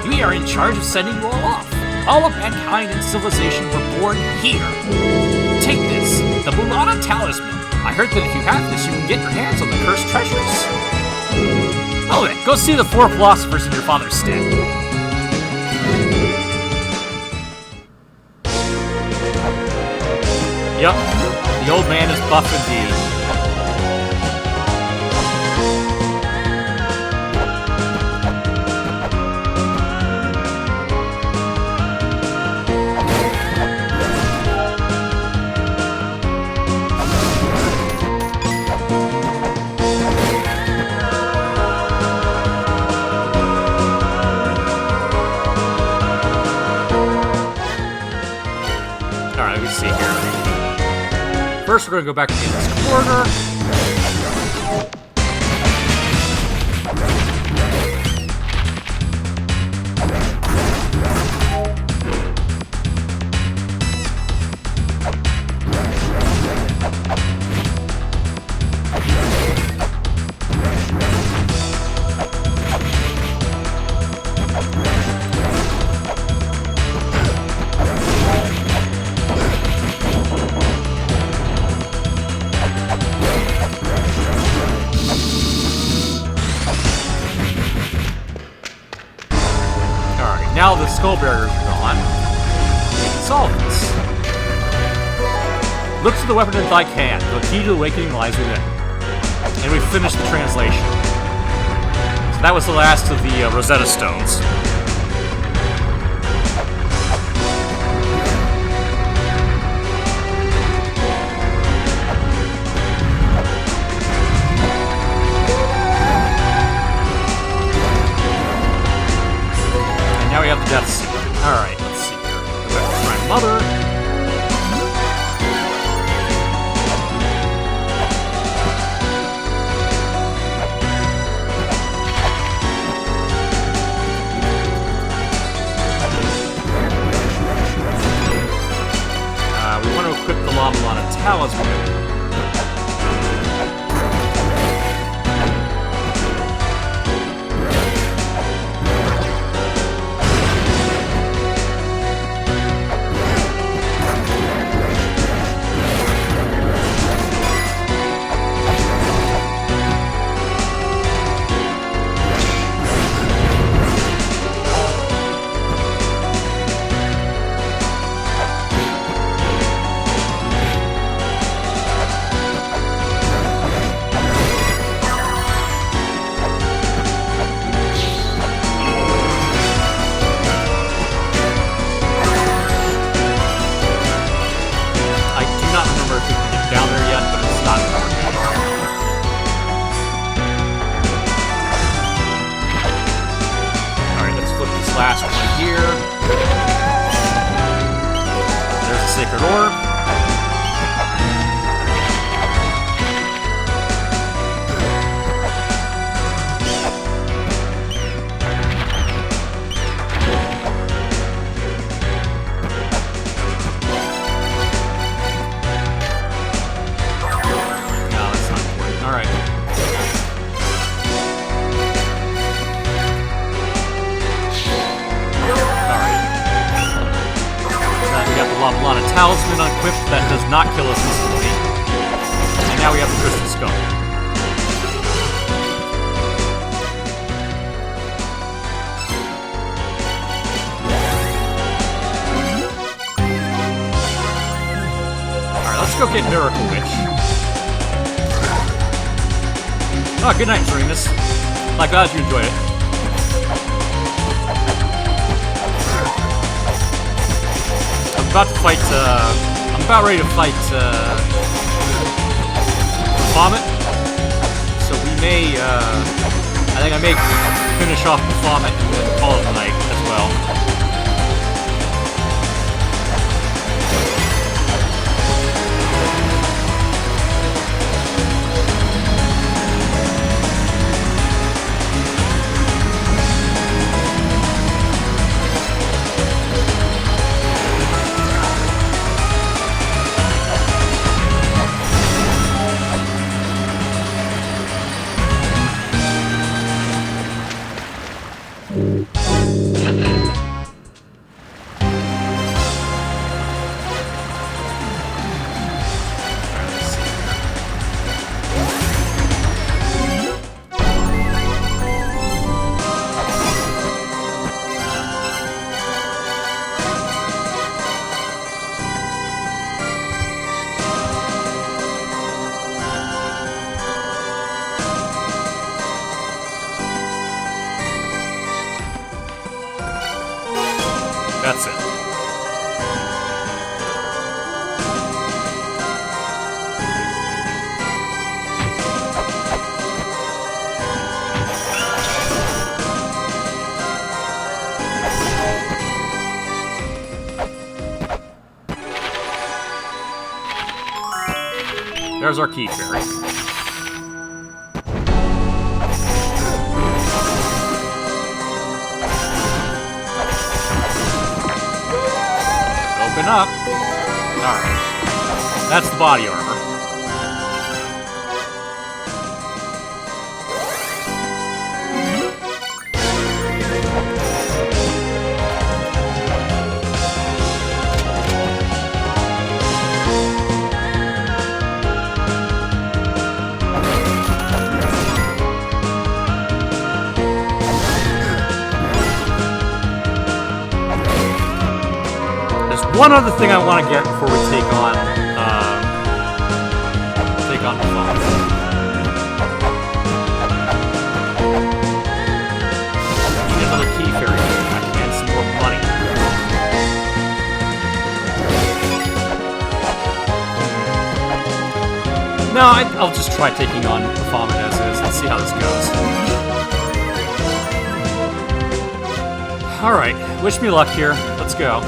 We are in charge of sending you all off. All of mankind and civilization were born here. Take this, the Mulana Talisman. I heard that if you have this, you can get your hands on the cursed treasures. Oh, then, go see the 4 philosophers in your father's stead. Yep, the old man is buff indeed. here. First, we're going to go back to this corner. Now the skull barriers are gone. We can solve this. Look to the weapon in thy hand. The key to awakening lies within. And we finished the translation. So that was the last of the Rosetta Stones. Now we have the death scene. Alright, let's see here. Go back to my mother. We want to equip the Mulana Talisman. Last one here. There's a sacred orb. No, that's not important. All right. Mulana Talisman unequipped that does not kill us instantly. And now we have the Crystal Skull. Alright, let's go get Miracle Witch. Oh, good night, Serenas. Glad you enjoyed it. I'm about ready to fight Baphomet, so we may, I think I may finish off Baphomet and then call it a night as well. That's it. There's our key fairy. Open up. Alright. That's the body armor. One other thing I want to get before we take on the boss. Get another key fairy back and some more money. No, I'll just try taking on Baphomet as is. Let's see how this goes. All right, wish me luck here. Let's go.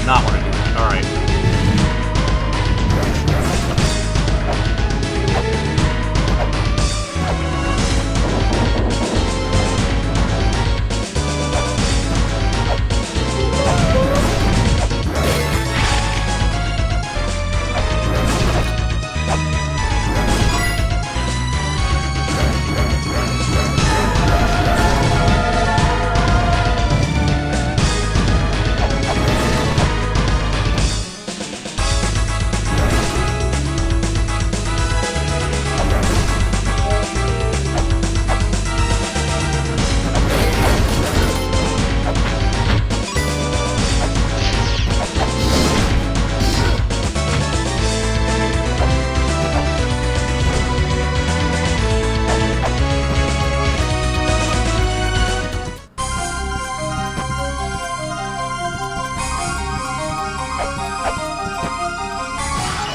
Not want to do that. Alright.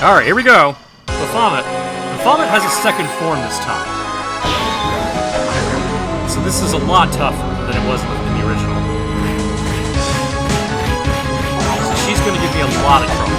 Alright, here we go. Baphomet. Baphomet has a second form this time. So this is a lot tougher than it was in the original. So she's going to give me a lot of trouble.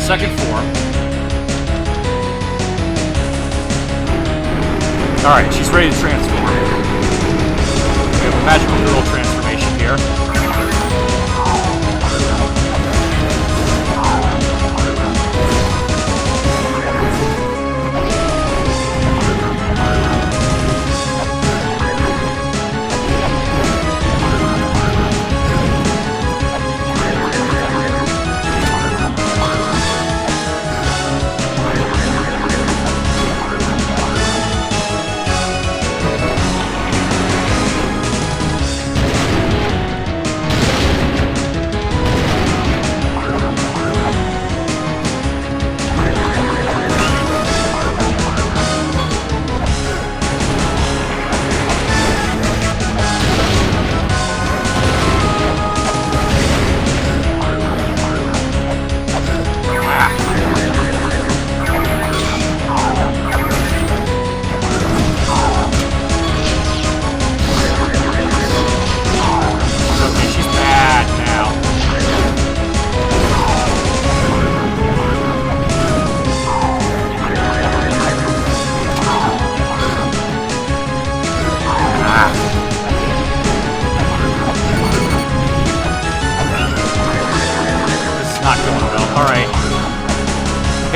Second form. Alright, she's ready to transform. We have a magical girl transformation here.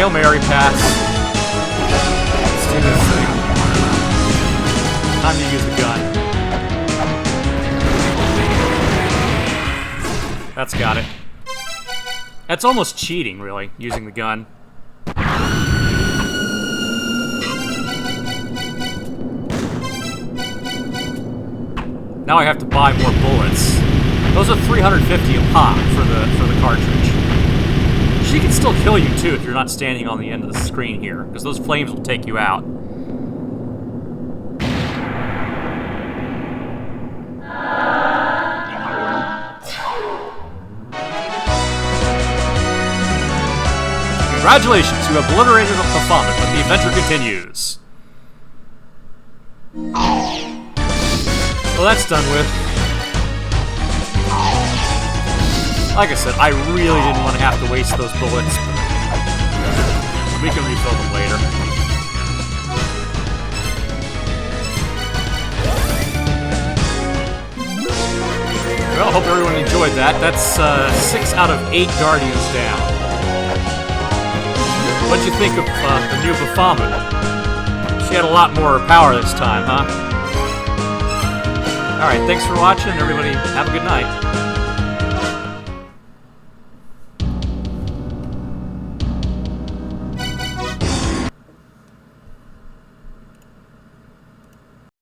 Hail Mary pass. Let's do this thing. Time to use the gun. That's got it. That's almost cheating, really, using the gun. Now I have to buy more bullets. Those are 350 a pop for the cartridge. She can still kill you too if you're not standing on the end of the screen here, because those flames will take you out. Congratulations, you have obliterated Baphomet, but the adventure continues. Well, that's done with. Like I said, I really didn't want to have to waste those bullets, but we can refill them later. Well, hope everyone enjoyed that. That's 6 out of 8 Guardians down. What'd you think of the new Baphomet? She had a lot more power this time, huh? Alright, thanks for watching, everybody. Have a good night.